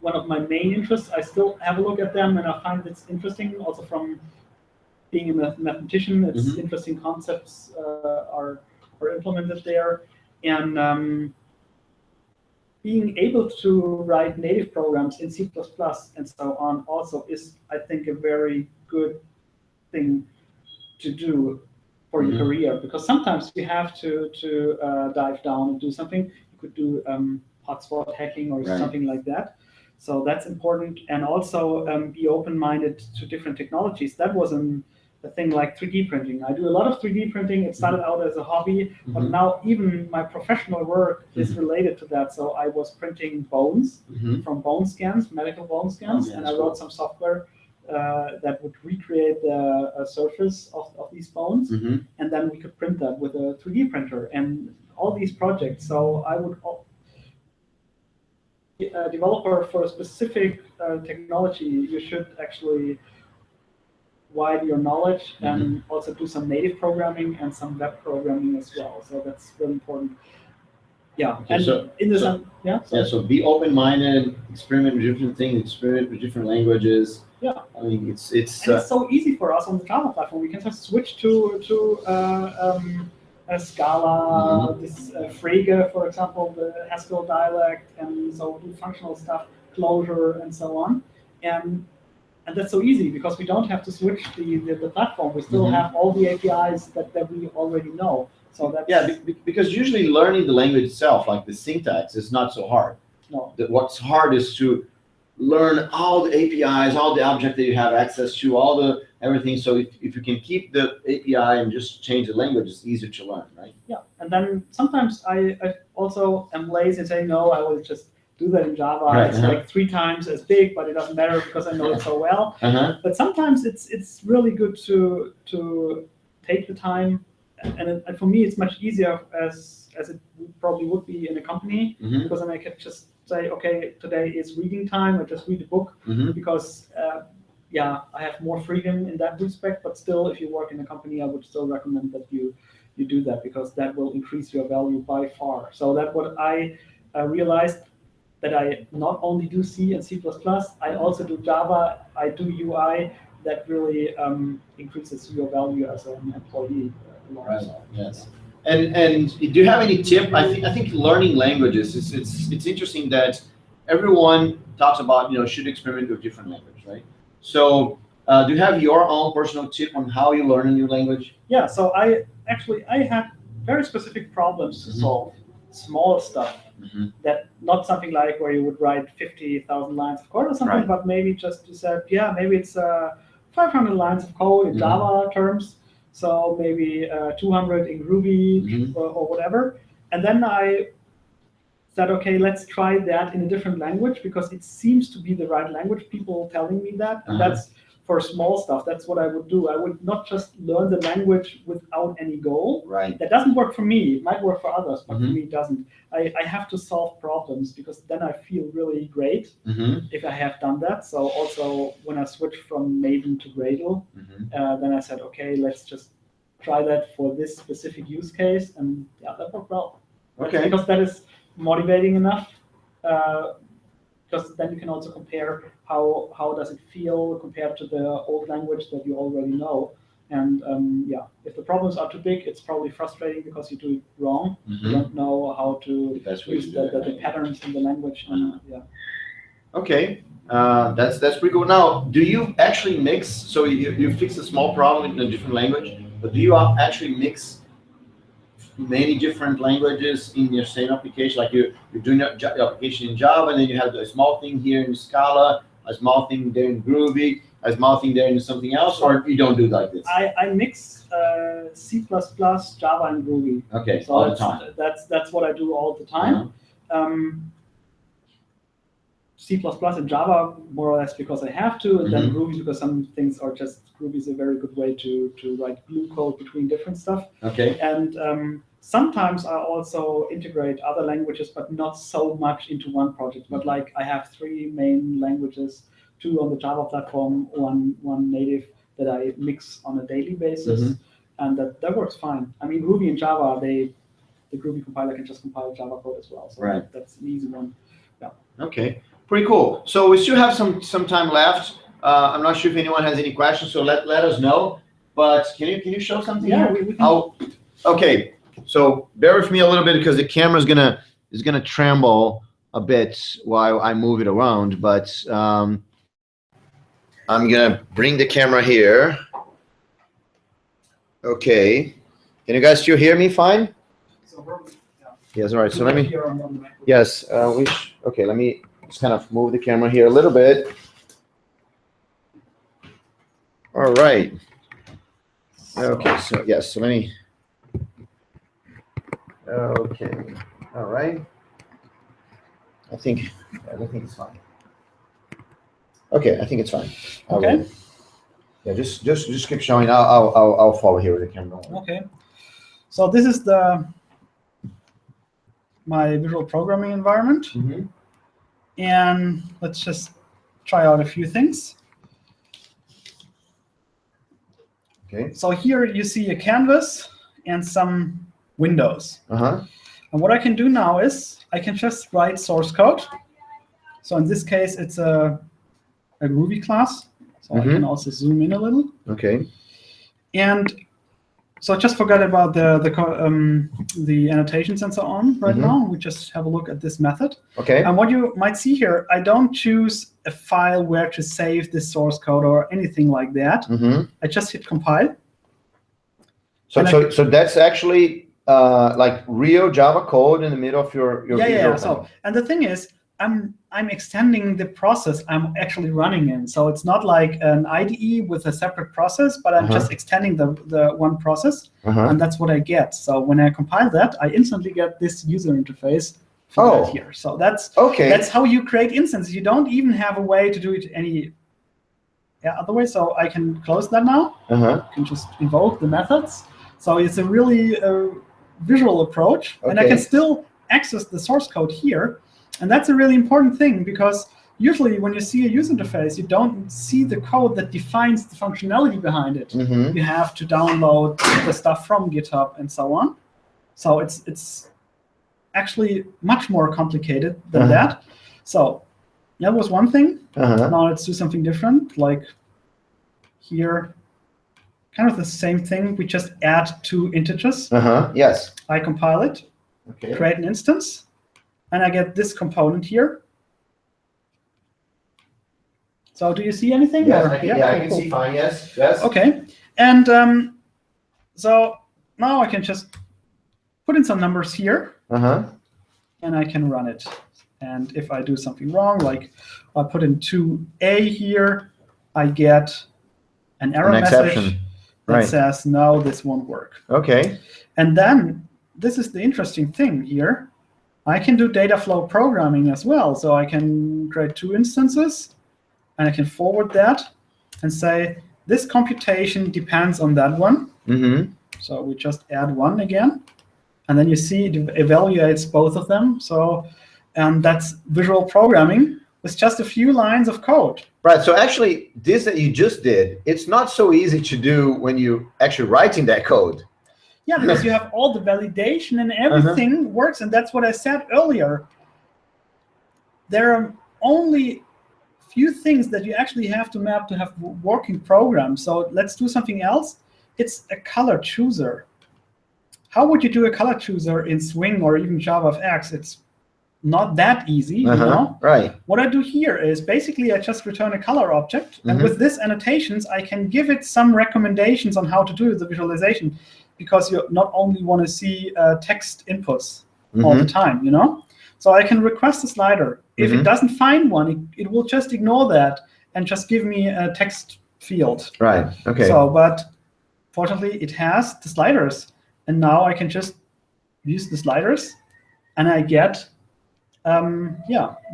Speaker 2: one of my main interests. I still have a look at them, and I find it's interesting. Also, from being a mathematician, it's interesting concepts are implemented there, and being able to write native programs in C++ and so on also is, I think, a very good thing to do. for your career, because sometimes you have to dive down and do something. You could do hotspot hacking or something like that. So that's important, and also be open-minded to different technologies. That was a thing like 3D printing. I do a lot of 3D printing. It started out as a hobby, but now even my professional work is related to that. So I was printing bones from bone scans, medical bone scans, and I wrote some software that would recreate the surface of these bones, and then we could print that with a 3D printer and all these projects. So I would a developer for a specific technology, you should actually widen your knowledge and also do some native programming and some web programming as well. So that's really important. Yeah,
Speaker 1: Okay,
Speaker 2: and
Speaker 1: so,
Speaker 2: in this,
Speaker 1: so be open-minded, experiment with different things, experiment with different languages.
Speaker 2: Yeah,
Speaker 1: I mean, it's
Speaker 2: so easy for us on the Java platform. We can just switch to a Scala, this Frege, for example, the Haskell dialect, and so do functional stuff, closure, and so on. And that's so easy because we don't have to switch the platform. We still have all the APIs that we already know. So that's
Speaker 1: because usually learning the language itself, like the syntax, is not so hard.
Speaker 2: No.
Speaker 1: What's hard is to learn all the APIs, all the objects that you have access to, all the everything. So if you can keep the API and just change the language, it's easier to learn, right?
Speaker 2: Yeah, and then sometimes I also am lazy and say, no, I will just do that in Java.
Speaker 1: Right,
Speaker 2: it's like 3 times as big, but it doesn't matter because I know it so well. But sometimes it's really good to take the time, and for me it's much easier as it probably would be in a company, because then I can just say, okay, today is reading time. I just read a book because I have more freedom in that respect. But still, if you work in a company, I would still recommend that you do that because that will increase your value by far. So that's what I realized, that I not only do C and C++, I also do Java, I do UI. That really increases your value as an employee.
Speaker 1: Right. Yes. And do you have any tip? I think learning languages it's interesting that everyone talks about should experiment with different language, right? So do you have your own personal tip on how you learn a new language?
Speaker 2: Yeah. So I had very specific problems to solve, small stuff. That not something like where you would write 50,000 lines of code or something, but maybe just you said, maybe it's 500 lines of code in Java terms. So maybe 200 in Ruby or whatever. And then I said, okay, let's try that in a different language because it seems to be the right language. People telling me that. And that's for small stuff. That's what I would do. I would not just learn the language without any goal.
Speaker 1: Right.
Speaker 2: That doesn't work for me. It might work for others, but for me it doesn't. I have to solve problems because then I feel really great if I have done that. So also when I switched from Maven to Gradle, then I said, okay, let's just try that for this specific use case. And that worked well.
Speaker 1: Okay.
Speaker 2: Because that is motivating enough. Because then you can also compare how does it feel compared to the old language that you already know. And if the problems are too big, it's probably frustrating because you do it wrong. You don't know how to use the patterns in the language.
Speaker 1: Okay, that's pretty cool. Now, do you actually mix? So you fix a small problem in a different language, but do you actually mix many different languages in your same application? Like you're doing your application in Java, and then you have a small thing here in Scala, a small thing there in Groovy, a small thing there in something else, or you don't do it like this?
Speaker 2: I mix C++, Java, and Groovy.
Speaker 1: Okay,
Speaker 2: so
Speaker 1: all the time.
Speaker 2: That's what I do all the time. C++ and Java more or less because I have to, and then Groovy because some things are just, Groovy is a very good way to write glue code between different stuff.
Speaker 1: Okay.
Speaker 2: And sometimes I also integrate other languages, but not so much into one project. But like I have 3 main languages, 2 on the Java platform, one native that I mix on a daily basis, and that works fine. I mean, Ruby and Java, the Groovy compiler can just compile Java code as well, so that's an easy one. Yeah. Okay.
Speaker 1: Pretty cool. So we still have some time left. I'm not sure if anyone has any questions, so let us know. But can you show something?
Speaker 2: Yeah,
Speaker 1: here? Okay. So bear with me a little bit because the camera is gonna tremble a bit while I move it around. But I'm gonna bring the camera here. Okay. Can you guys still hear me fine?
Speaker 2: So we're,
Speaker 1: Yes, all right. So let me,
Speaker 2: here on the MacBook.
Speaker 1: yes, okay, let me just kind of move the camera here a little bit. All right. Okay, so yes, so let me, okay, all right. I think it's fine. Okay, I think it's fine.
Speaker 2: Okay.
Speaker 1: Yeah, just keep showing. I'll follow here with the camera.
Speaker 2: Okay. So this is my visual programming environment.
Speaker 1: Mm-hmm.
Speaker 2: And let's just try out a few things.
Speaker 1: Okay.
Speaker 2: So here you see a canvas and some windows.
Speaker 1: Uh-huh.
Speaker 2: And what I can do now is I can just write source code. So in this case, it's a Groovy class. So I can also zoom in a little.
Speaker 1: Okay.
Speaker 2: And so just forget about the annotations and so on right now. We just have a look at this method.
Speaker 1: Okay.
Speaker 2: And what you might see here, I don't choose a file where to save this source code or anything like that. I just hit compile.
Speaker 1: So that's actually like real Java code in the middle of your
Speaker 2: Yeah. So and the thing is, I'm extending the process I'm actually running in. So it's not like an IDE with a separate process, but I'm just extending the one process, and that's what I get. So when I compile that, I instantly get this user interface right here. So that's how you create instances. You don't even have a way to do it any other way. So I can close that now. I can just invoke the methods. So it's a really visual approach, and I can still access the source code here. And that's a really important thing, because usually when you see a user interface, you don't see the code that defines the functionality behind it. You have to download the stuff from GitHub and so on. So it's actually much more complicated than that. So that was one thing. Now let's do something different. Like here, kind of the same thing. We just add 2 integers.
Speaker 1: Yes.
Speaker 2: I compile it, create an instance. And I get this component here. So do you see anything?
Speaker 1: Yes,
Speaker 2: or?
Speaker 1: I can see fine. Yes.
Speaker 2: Okay. And so now I can just put in some numbers here. And I can run it. And if I do something wrong, like I put in 2A here, I get an error message that says, no, this won't work.
Speaker 1: Okay.
Speaker 2: And then this is the interesting thing here. I can do data flow programming as well. So I can create 2 instances, and I can forward that and say, this computation depends on that one. So we just add 1 again. And then you see it evaluates both of them. So that's visual programming with just a few lines of code.
Speaker 1: Right. So actually, this that you just did, it's not so easy to do when you actually writing that code.
Speaker 2: Yeah, because you have all the validation and everything works, and that's what I said earlier. There are only few things that you actually have to map to have working programs. So let's do something else. It's a color chooser. How would you do a color chooser in Swing or even JavaFX? It's not that easy, you know?
Speaker 1: Right.
Speaker 2: What I do here is basically I just return a color object, and with this annotations, I can give it some recommendations on how to do the visualization, because you not only want to see text inputs all the time, you know? So I can request a slider. If it doesn't find one, it will just ignore that and just give me a text field.
Speaker 1: Right, okay.
Speaker 2: So, but fortunately, it has the sliders. And now I can just use the sliders, and I get,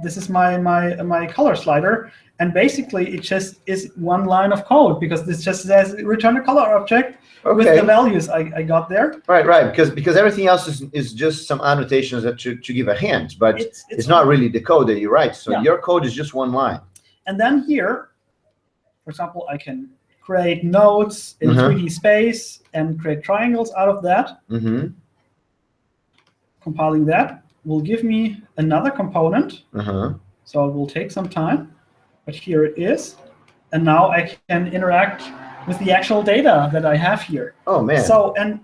Speaker 2: this is my color slider. And basically, it just is 1 line of code, because this just says return a color object with the values I got there.
Speaker 1: Right, because everything else is just some annotations that to give a hint, but it's not really the code that you write. So your code is just 1 line.
Speaker 2: And then here, for example, I can create nodes in 3D space and create triangles out of that. Compiling that will give me another component. So it will take some time, but here it is. And now I can interact with the actual data that I have here.
Speaker 1: Oh, man.
Speaker 2: So, and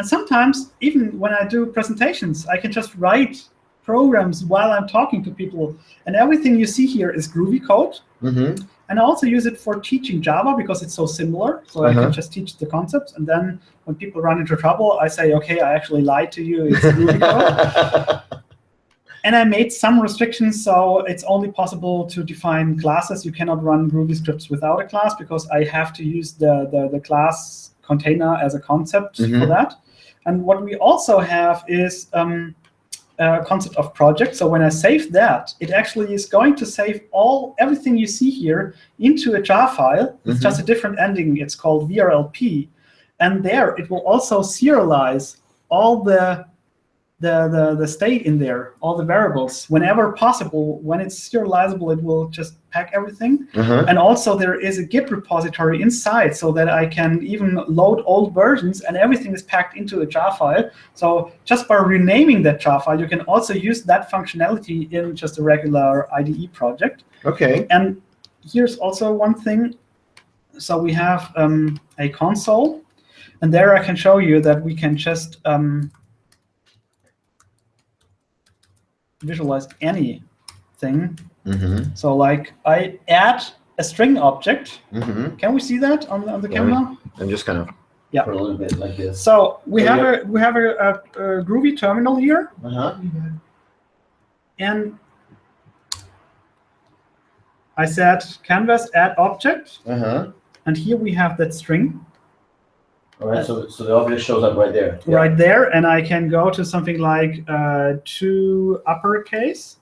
Speaker 2: sometimes, even when I do presentations, I can just write programs while I'm talking to people. And everything you see here is Groovy code. And I also use it for teaching Java because it's so similar. So I can just teach the concepts. And then when people run into trouble, I say, OK, I actually lied to you. It's Ruby code. And I made some restrictions. So it's only possible to define classes. You cannot run Ruby scripts without a class because I have to use the class container as a concept for that. And what we also have is concept of project. So when I save that, it actually is going to save everything you see here into a jar file. It's just a different ending. It's called VRLP. And there it will also serialize all the state in there, all the variables. Whenever possible, when it's serializable, it will just pack everything. And also there is a Git repository inside so that I can even load old versions and everything is packed into a jar file. So just by renaming that jar file, you can also use that functionality in just a regular IDE project.
Speaker 1: Okay.
Speaker 2: And here's also one thing. So we have a console. And there I can show you that we can just visualize anything. So like I add a string object. Can we see that on the camera?
Speaker 1: I'm just kind of put a little bit like this.
Speaker 2: So we have a Groovy terminal here. And I said canvas add object. And here we have that string.
Speaker 1: All right, so the object shows up right there.
Speaker 2: Right there, and I can go to something like to uppercase,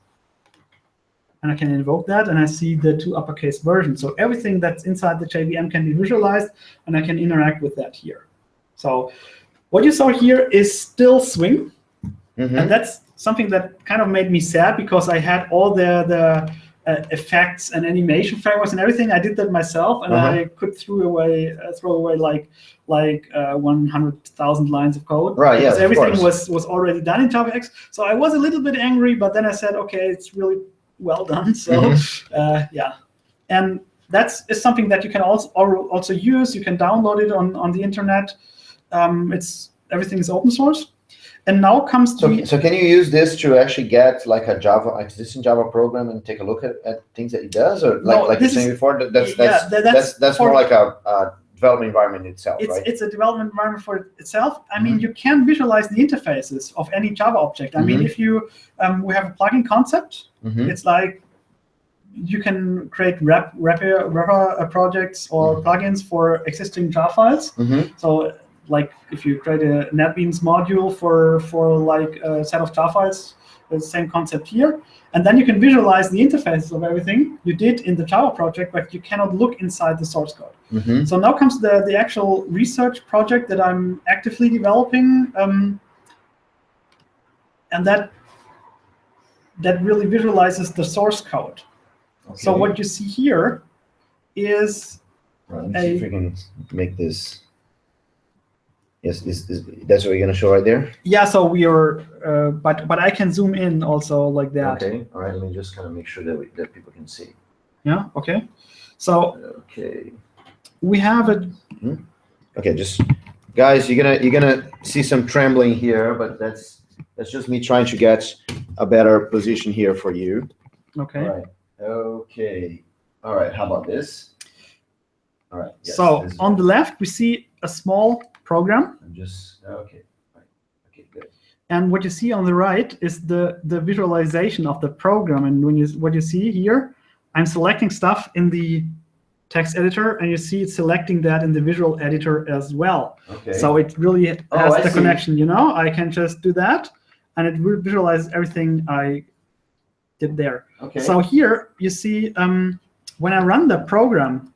Speaker 2: and I can invoke that, and I see the to uppercase version. So everything that's inside the JVM can be visualized, and I can interact with that here. So what you saw here is still Swing, and that's something that kind of made me sad because I had all the effects and animation frameworks and everything. I did that myself, and I could throw away like 100,000 lines of code.
Speaker 1: Right. Yeah.
Speaker 2: Everything was already done in JavaFX. So I was a little bit angry, but then I said, okay, it's really well done. So yeah, and that's something that you can also use. You can download it on the internet. Everything is open source. And now comes
Speaker 1: so can you use this to actually get like a existing Java program and take a look at things that it does, or like you were saying before? That's more like a development environment itself, right?
Speaker 2: It's a development environment for itself. I mean, you can visualize the interfaces of any Java object. I mean, if you we have a plugin concept, it's like you can create wrapper projects or plugins for existing Java files. So like if you create a NetBeans module for like a set of Java files, the same concept here. And then you can visualize the interfaces of everything you did in the Java project, but you cannot look inside the source code. So now comes the actual research project that I'm actively developing, and that really visualizes the source code. So what you see here is
Speaker 1: let's see if we can make this. Yes, that's what you're gonna show right there.
Speaker 2: Yeah, so we are, but I can zoom in also like that.
Speaker 1: Okay, all right. Let me just kind of make sure that people can see.
Speaker 2: Yeah. Okay. So.
Speaker 1: Okay.
Speaker 2: We have it.
Speaker 1: Okay, just guys, you're gonna see some trembling here, but that's just me trying to get a better position here for you.
Speaker 2: Okay.
Speaker 1: All right. Okay. All right. How about this? All right. Yes,
Speaker 2: so on the left, we see a small program.
Speaker 1: Okay. Right. Okay, good.
Speaker 2: And what you see on the right is the visualization of the program. And what you see here, I'm selecting stuff in the text editor, and you see it selecting that in the visual editor as well.
Speaker 1: Okay.
Speaker 2: So it really has the connection. You know, I can just do that, and it will visualize everything I did there.
Speaker 1: Okay.
Speaker 2: So here you see when I run the program,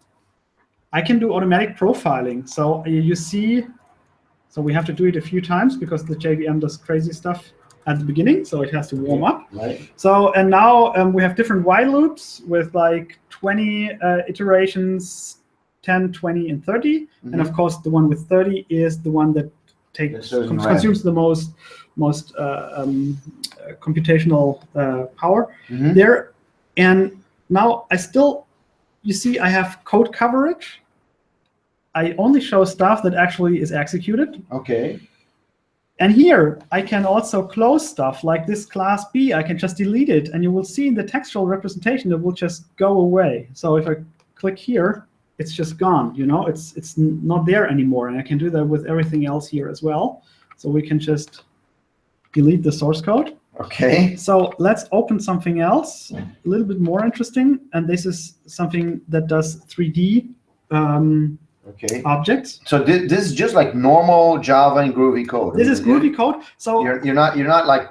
Speaker 2: I can do automatic profiling. So you see. So we have to do it a few times because the JVM does crazy stuff at the beginning, so it has to warm up.
Speaker 1: Right.
Speaker 2: So, and now we have different while loops with like 20 iterations, 10, 20, and 30. And of course, the one with 30 is the one that consumes the most computational power there. And now you see I have code coverage. I only show stuff that actually is executed.
Speaker 1: Okay.
Speaker 2: And here, I can also close stuff like this class B. I can just delete it, and you will see in the textual representation it will just go away. So if I click here, it's just gone. You know, it's not there anymore. And I can do that with everything else here as well. So we can just delete the source code.
Speaker 1: Okay.
Speaker 2: So let's open something else, a little bit more interesting. And this is something that does 3D objects.
Speaker 1: So this is just like normal Java and Groovy code.
Speaker 2: This is Groovy code. So
Speaker 1: you're not like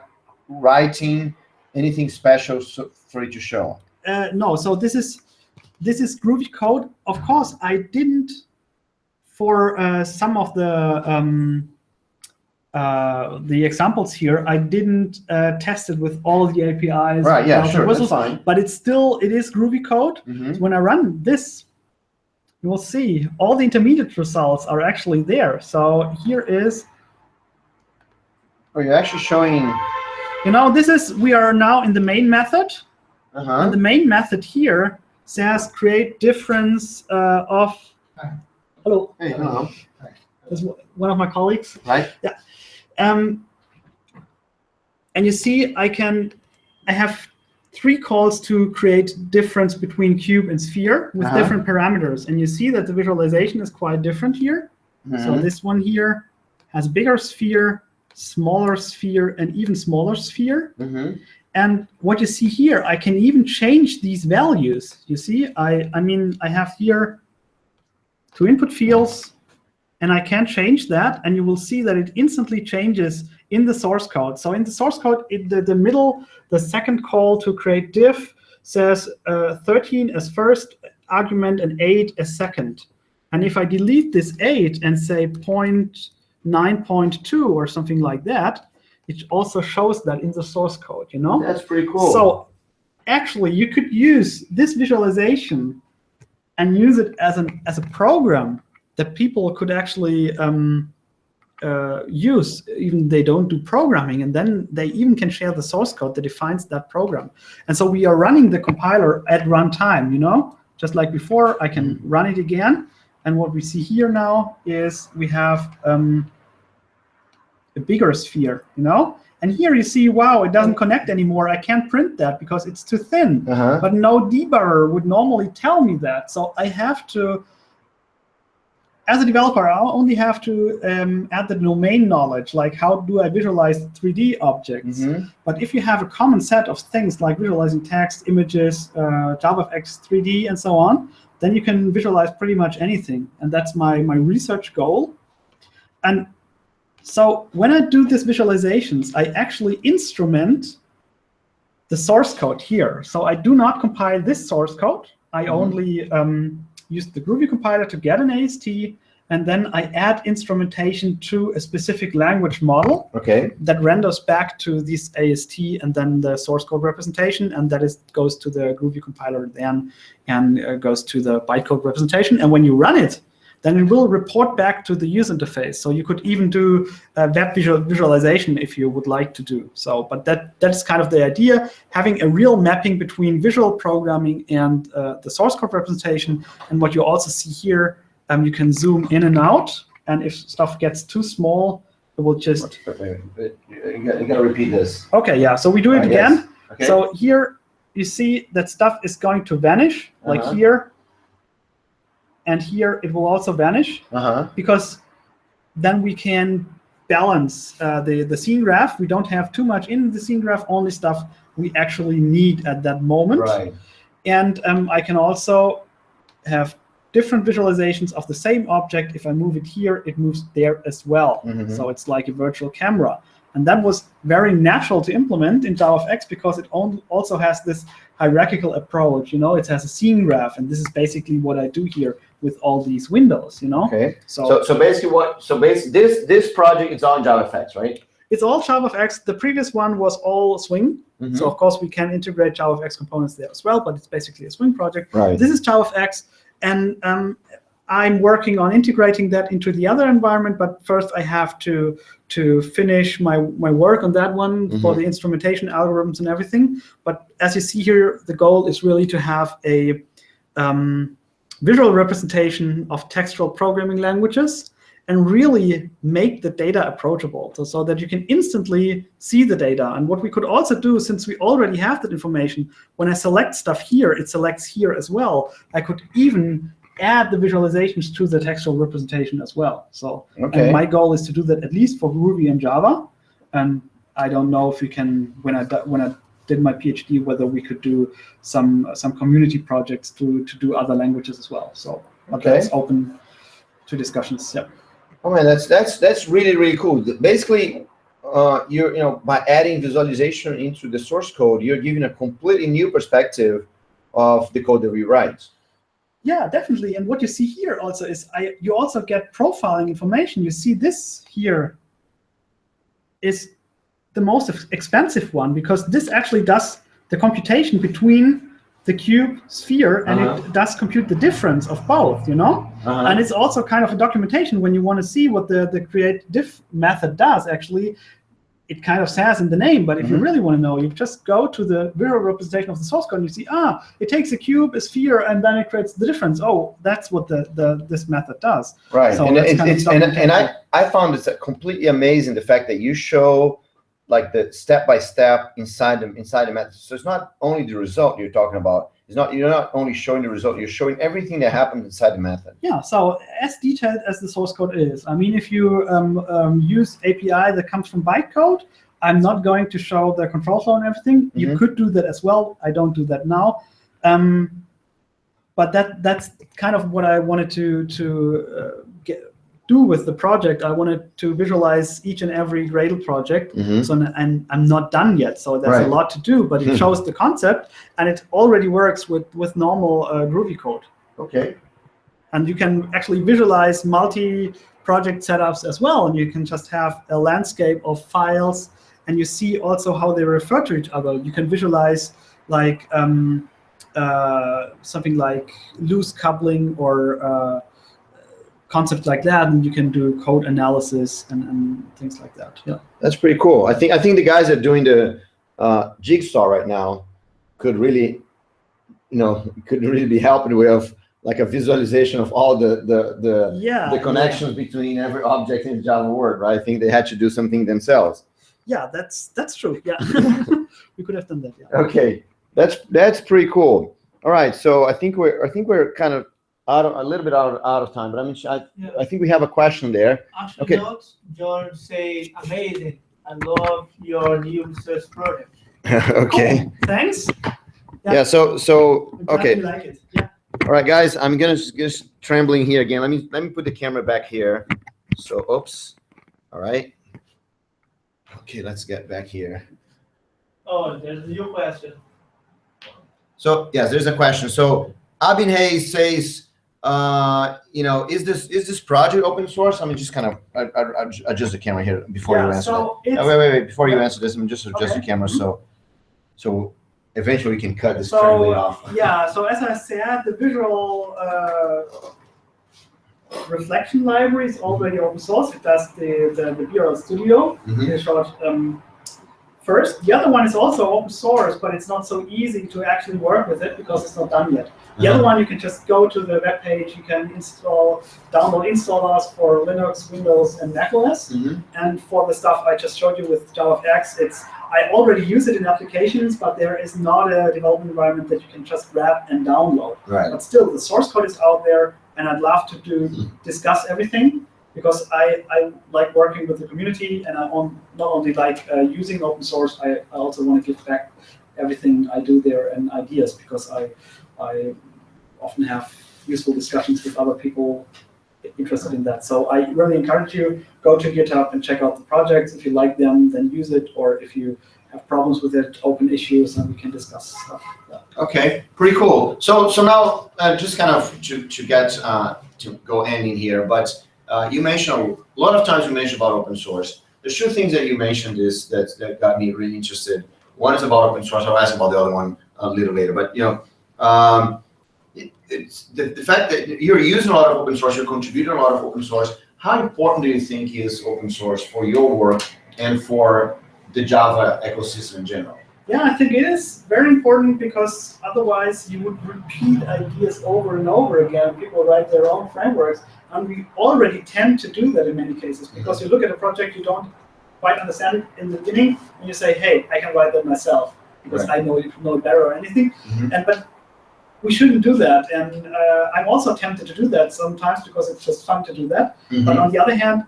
Speaker 1: writing anything special for it to show.
Speaker 2: No. So this is Groovy code. Of course, I didn't for some of the examples here. I didn't test it with all of the APIs.
Speaker 1: Right. Yeah. Sure. That's fine.
Speaker 2: But it is Groovy code.
Speaker 1: Mm-hmm.
Speaker 2: So when I run this, you will see all the intermediate results are actually there. So here is.
Speaker 1: Oh, you're actually showing.
Speaker 2: You know, we are now in the main method. And the main method here says create difference of. Hello.
Speaker 1: Hey, hello.
Speaker 2: That's one of my colleagues.
Speaker 1: Right.
Speaker 2: Yeah. And you see, I have 3 calls to create difference between cube and sphere with different parameters. And you see that the visualization is quite different here. So this one here has bigger sphere, smaller sphere, and even smaller sphere. And what you see here, I can even change these values. You see, I have here 2 input fields, and I can change that, and you will see that it instantly changes in the source code. So in the source code, the second call to create div says 13 as first argument and 8 as second. And if I delete this 8 and say 0.9.2 or something like that, it also shows that in the source code, you know?
Speaker 1: That's pretty cool.
Speaker 2: So actually, you could use this visualization and use it as a program that people could actually use, even they don't do programming, and then they even can share the source code that defines that program. And so we are running the compiler at runtime, you know, just like before. I can run it again, and what we see here now is we have a bigger sphere, you know. And here you see, wow, it doesn't connect anymore. I can't print that because it's too thin. But no debugger would normally tell me that. So I have to, as a developer, I'll only have to add the domain knowledge, like how do I visualize 3D objects. But if you have a common set of things like visualizing text, images, JavaFX 3D, and so on, then you can visualize pretty much anything. And that's my research goal. And so when I do these visualizations, I actually instrument the source code here. So I do not compile this source code. I only use the Groovy compiler to get an AST, and then I add instrumentation to a specific language model that renders back to this AST and then the source code representation, and that goes to the Groovy compiler then and goes to the bytecode representation. And when you run it, then it will report back to the user interface. So you could even do web visualization if you would like to do so. But that's kind of the idea, having a real mapping between visual programming and the source code representation. And what you also see here, you can zoom in and out. And if stuff gets too small, it will just...
Speaker 1: You got to repeat this.
Speaker 2: OK, yeah. So we do it again.
Speaker 1: Yes. Okay.
Speaker 2: So here you see that stuff is going to vanish, like here. And here it will also vanish because then we can balance the scene graph. We don't have too much in the scene graph, only stuff we actually need at that moment.
Speaker 1: Right.
Speaker 2: And I can also have different visualizations of the same object. If I move it here, it moves there as well. So it's like a virtual camera. And that was very natural to implement in JavaFX because it also has this hierarchical approach. You know, it has a scene graph, and this is basically what I do here with all these windows. You know.
Speaker 1: Okay. So basically, this project is on JavaFX, right?
Speaker 2: It's all JavaFX. The previous one was all Swing. So of course we can integrate JavaFX components there as well, but it's basically a Swing project.
Speaker 1: Right.
Speaker 2: This is JavaFX, and I'm working on integrating that into the other environment, but first I have to finish my work on that one for the instrumentation algorithms and everything. But as you see here, the goal is really to have a visual representation of textual programming languages. and really make the data approachable, so that you can instantly see the data. And what we could also do, since we already have that information, when I select stuff here, it selects here as well. I could even add the visualizations to the textual representation as well. So and my goal is to do that at least for Ruby and Java. And I don't know if we can, when I did my PhD, whether we could do some community projects to do other languages as well. So that's open to discussions. Yeah.
Speaker 1: Oh man, that's really, really cool. Basically, by adding visualization into the source code, you're giving a completely new perspective of the code that we write.
Speaker 2: Yeah, definitely. And what you see here also is you also get profiling information. You see this here is the most expensive one, because this actually does the computation between the cube sphere, and it does compute the difference of both, And it's also kind of a documentation when you want to see what the create diff method does. Actually, it kind of says in the name, but if you really want to know, you just go to the visual representation of the source code and you see, it takes a cube, a sphere, and then it creates the difference. Oh, that's what this method does.
Speaker 1: Right.
Speaker 2: So
Speaker 1: and I found it completely amazing, the fact that you show like the step-by-step inside the method. So it's not only the result you're talking about. You're not only showing the result, you're showing everything that happened inside the method.
Speaker 2: Yeah, so as detailed as the source code is. I mean, if you use API that comes from bytecode, I'm not going to show the control flow and everything. You could do that as well. I don't do that now. But that's kind of what I wanted to do with the project. I wanted to visualize each and every Gradle project. And I'm not done yet, so there's a lot to do, but it shows the concept, and it already works with normal Groovy code.
Speaker 1: Okay.
Speaker 2: And you can actually visualize multi-project setups as well, and you can just have a landscape of files, and you see also how they refer to each other. You can visualize like something like loose coupling or concepts like that, and you can do code analysis and things like that. Yeah,
Speaker 1: that's pretty cool. I think the guys that are doing the Jigsaw right now could really, be helping with like a visualization of all the connections between every object in the Java world, right? I think they had to do something themselves.
Speaker 2: Yeah, that's true. Yeah, we could have done that. Yeah.
Speaker 1: Okay, that's pretty cool. All right, so I think we're kind of a little bit out of time, but I mean, I think we have a question there.
Speaker 3: Actually, John say amazing. I love your new research project.
Speaker 1: Okay.
Speaker 2: Cool. Thanks.
Speaker 1: Yeah. So okay.
Speaker 2: Like it. Yeah.
Speaker 1: All right, guys. I'm gonna just trembling here again. Let me put the camera back here. So, oops. All right. Okay, let's get back here.
Speaker 3: Oh, there's a new question.
Speaker 1: So yes, there's a question. So Abin Hayes says, is this project open source? I mean, just kind of adjust the camera here before you answer that. Wait. Before you answer this, I'm just adjust the camera so eventually we can cut this trembling off.
Speaker 2: Yeah. So as I said, the visual reflection library is already open source. It does the BRL Studio. First, the other one is also open source, but it's not so easy to actually work with it because it's not done yet. The other one, you can just go to the web page, you can download installers for Linux, Windows, and macOS. And for the stuff I just showed you with JavaFX, I already use it in applications, but there is not a development environment that you can just grab and download.
Speaker 1: Right.
Speaker 2: But still, the source code is out there, and I'd love to discuss everything, because I like working with the community, and I not only like using open source, I also want to give back everything I do there and ideas, because I often have useful discussions with other people interested in that. So I really encourage you, go to GitHub and check out the projects. If you like them, then use it, or if you have problems with it, open issues, and we can discuss stuff. Yeah.
Speaker 1: Okay, pretty cool. So now just kind of to get to go ending here, but you mentioned a lot of times you mentioned about open source. There's two things that you mentioned that got me really interested. One is about open source. I'll ask about the other one a little later. But it's the fact that you're using a lot of open source, you're contributing a lot of open source. How important do you think is open source for your work and for the Java ecosystem in general?
Speaker 2: Yeah, I think it is very important because otherwise you would repeat ideas over and over again. People write their own frameworks, and we already tend to do that in many cases because you look at a project you don't quite understand it in the beginning, and you say, "Hey, I can write that myself because I know it better or anything." But we shouldn't do that, and I'm also tempted to do that sometimes because it's just fun to do that. But on the other hand,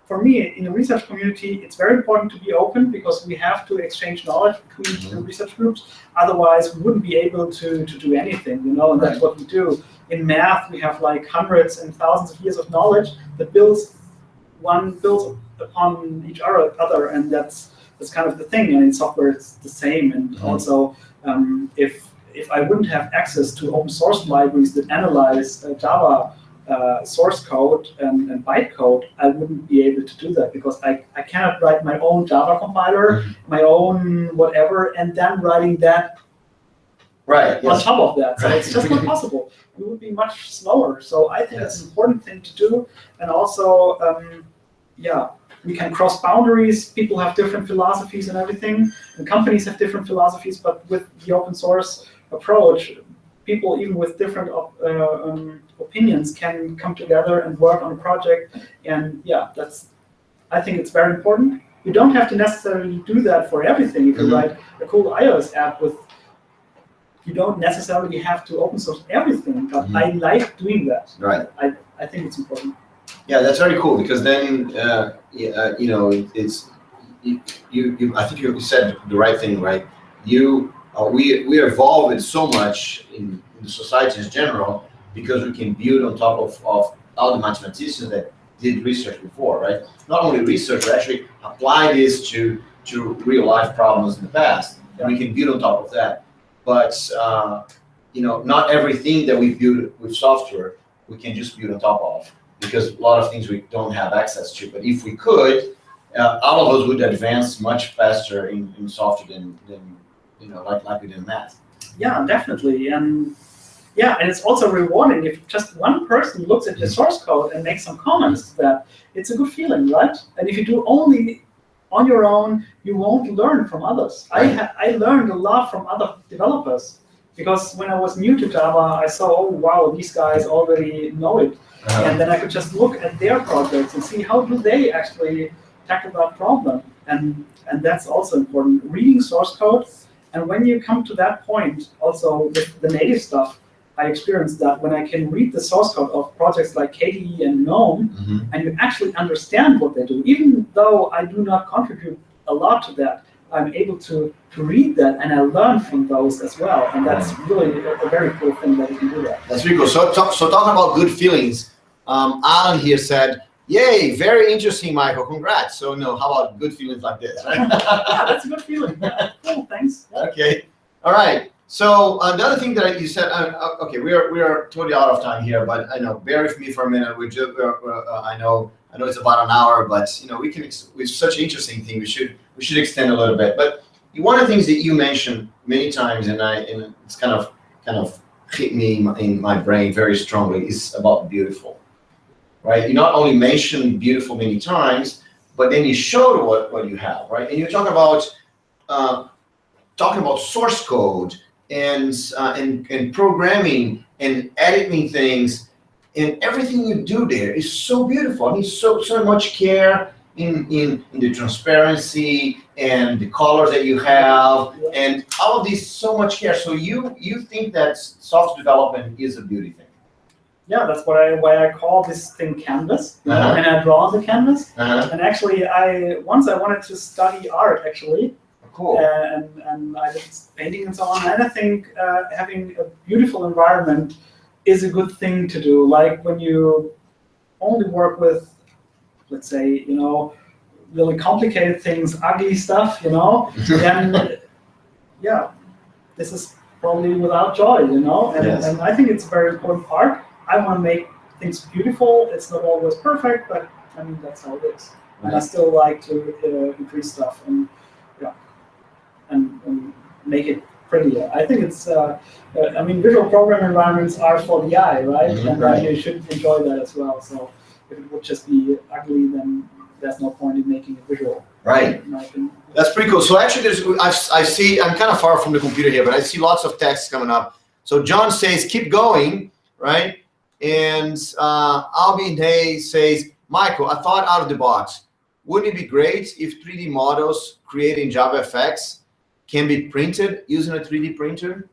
Speaker 2: for me, in the research community, it's very important to be open because we have to exchange knowledge between research groups. Otherwise, we wouldn't be able to do anything, and that's what we do. In math, we have like hundreds and thousands of years of knowledge that builds upon each other, and that's kind of the thing. And in software, it's the same. And also, if I wouldn't have access to open source libraries that analyze Java source code and bytecode, I wouldn't be able to do that because I cannot write my own Java compiler, my own whatever, and then writing that on top of that. So it's just not possible. We would be much slower. So I think it's an important thing to do. And also, we can cross boundaries. People have different philosophies and everything, and companies have different philosophies. But with the open source approach, people even with different opinions can come together and work on a project. And I think it's very important. You don't have to necessarily do that for everything. If you write a cool iOS app you don't necessarily have to open source everything, but I like doing that.
Speaker 1: Right.
Speaker 2: I think it's important.
Speaker 1: Yeah, that's very cool because then it's I think you said the right thing, right? We are evolving so much in the society in general because we can build on top of all the mathematicians that did research before, right? Not only research, but actually apply this to real life problems in the past. Yeah. We can build on top of that. But not everything that we build with software we can just build on top of because a lot of things we don't have access to. But if we could, all of us would advance much faster in software than like we did in math.
Speaker 2: Yeah, definitely. And it's also rewarding if just one person looks at your source code and makes some comments to that. It's a good feeling, right? And if you do only on your own, you won't learn from others. I learned a lot from other developers because when I was new to Java, I saw, oh wow, these guys already know it. And then I could just look at their projects and see how do they actually tackle that problem. And that's also important. Reading source code. And when you come to that point, also with the native stuff, I experienced that when I can read the source code of projects like KDE and GNOME, and you actually understand what they do, even though I do not contribute a lot to that, I'm able to read that and I learn from those as well. And that's really a very cool thing that you can do that.
Speaker 1: That's really cool. So talking about good feelings, Alan here said, yay, very interesting, Michael, congrats. So how about good feelings like this, right?
Speaker 2: Yeah, that's a good feeling. Yeah. Cool, thanks. Yeah.
Speaker 1: Okay, all right. So the other thing that you said, okay, we are totally out of time here, but I know, bear with me for a minute. I know it's about an hour, but we can. It's such an interesting thing. We should extend a little bit. But one of the things that you mentioned many times, and it's kind of hit me in my brain very strongly, is about beautiful, right? You not only mentioned beautiful many times, but then you showed what you have, right? And you talk about source code. And programming and editing things and everything you do there is so beautiful. I mean, so much care in the transparency and the colors that you have and all of these, so much care. So you think that software development is a beauty thing?
Speaker 2: Yeah, that's why I call this thing canvas, and I draw on the canvas. And actually, once I wanted to study art actually.
Speaker 1: Cool.
Speaker 2: And I did painting and so on. And I think having a beautiful environment is a good thing to do. Like when you only work with, let's say, really complicated things, ugly stuff, then this is probably without joy, And I think it's a very important part. I want to make things beautiful. It's not always perfect, but I mean that's how it is. Right. And I still like to increase stuff and make it prettier. I think it's, visual program environments are for the eye, right? And you should enjoy that as well. So if it would just be ugly, then there's no point in making it visual.
Speaker 1: Right.
Speaker 2: in my opinion.
Speaker 1: That's pretty cool. So actually, I see, I'm kind of far from the computer here, but I see lots of text coming up. So John says, keep going, right? And Albin Day says, Michael, I thought out of the box. Wouldn't it be great if 3D models created in JavaFX can be printed using a 3D printer?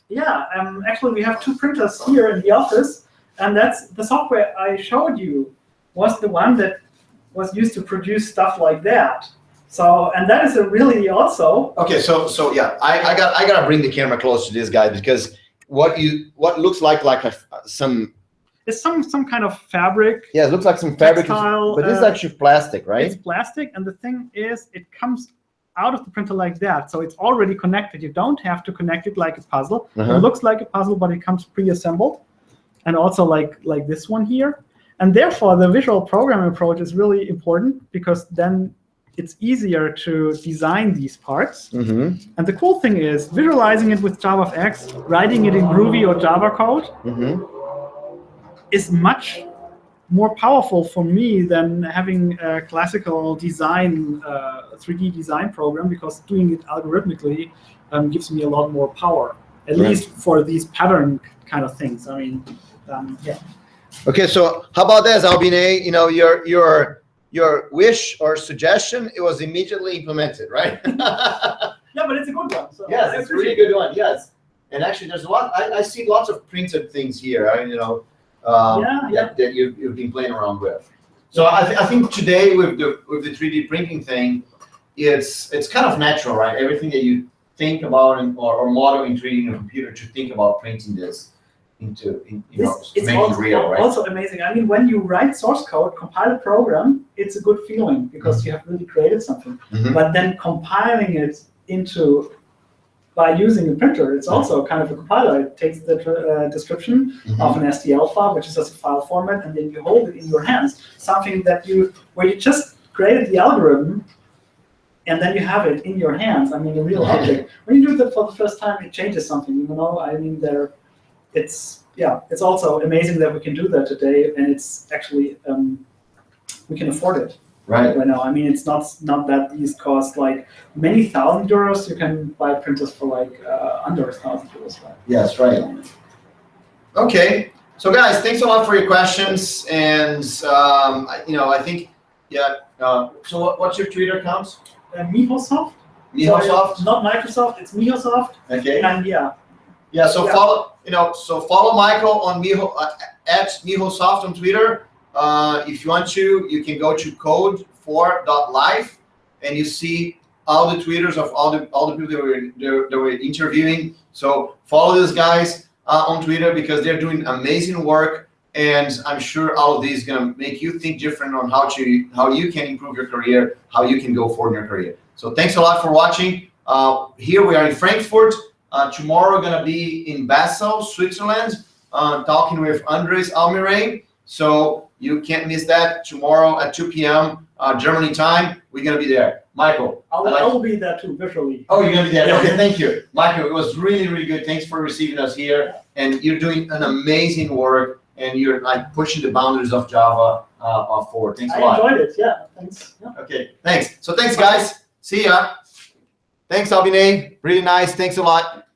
Speaker 2: Yeah, actually we have 2 printers here in the office, and that's the software I showed you was the one that was used to produce stuff like that. So, and that is a really also.
Speaker 1: Okay, so yeah, I gotta bring the camera close to this guy, because what looks like some.
Speaker 2: It's some kind of fabric.
Speaker 1: Yeah, it looks like some fabric,
Speaker 2: textile,
Speaker 1: but this is actually plastic, right?
Speaker 2: It's plastic, and the thing is, it comes out of the printer like that, so it's already connected. You don't have to connect it like a puzzle. It looks like a puzzle, but it comes pre-assembled, and also like this one here. And therefore, the visual programming approach is really important, because then it's easier to design these parts. And the cool thing is, visualizing it with JavaFX, writing it in Groovy or Java code, is much more powerful for me than having a classical design, 3D design program, because doing it algorithmically gives me a lot more power, at least for these pattern kind of things. I mean, yeah.
Speaker 1: Okay, so how about this, Albine? You know, your wish or suggestion, it was immediately implemented, right?
Speaker 2: Yeah, but it's a good one. So
Speaker 1: yes, it's a really good one. Yes, and actually, there's a lot. I see lots of printed things here. That you've been playing around with. So I think today with the 3D printing thing, it's kind of natural, right? Everything that you think about or model in 3D in a computer, to think about printing this into
Speaker 2: it's
Speaker 1: making
Speaker 2: also,
Speaker 1: it real, right?
Speaker 2: Also amazing. I mean, when you write source code, compile a program, it's a good feeling, because you have really created something. But then compiling it by using a printer, it's also kind of a compiler. It takes the description of an STL file, which is just a file format, and then you hold it in your hands. Something where you just created the algorithm, and then you have it in your hands. I mean, a real object. When you do that for the first time, it changes something. I mean, it's also amazing that we can do that today, and it's actually we can afford it. Right now, I mean, it's not that these cost like many thousand euros. You can buy printers for like under €1,000, right?
Speaker 1: Yes, right. Okay, so guys, thanks a lot for your questions, and I think so what's your Twitter account?
Speaker 2: Mihosoft.
Speaker 1: Mihosoft.
Speaker 2: So not Microsoft. It's Mihosoft.
Speaker 1: Okay.
Speaker 2: And yeah.
Speaker 1: So follow Michael on at Mihosoft on Twitter. If you want to, you can go to Code4.Life, and you see all the Twitters of all the people that we're interviewing. So follow these guys on Twitter, because they're doing amazing work, and I'm sure all of these is gonna make you think different on how you can improve your career, how you can go forward in your career. So thanks a lot for watching. Here we are in Frankfurt. Tomorrow we're gonna be in Basel, Switzerland, talking with Andres Almiray. So you can't miss that. Tomorrow at 2 p.m. Germany time, we're gonna be there. Michael,
Speaker 2: I will be there too, virtually.
Speaker 1: Oh, you're gonna be there. Okay, thank you, Michael. It was really, really good. Thanks for receiving us here, and you're doing an amazing work, and you're like pushing the boundaries of Java forward. Thanks a lot.
Speaker 2: I enjoyed it. Yeah, thanks. Yeah.
Speaker 1: Okay, thanks. So thanks, guys. See ya. Thanks, Albine. Really nice. Thanks a lot.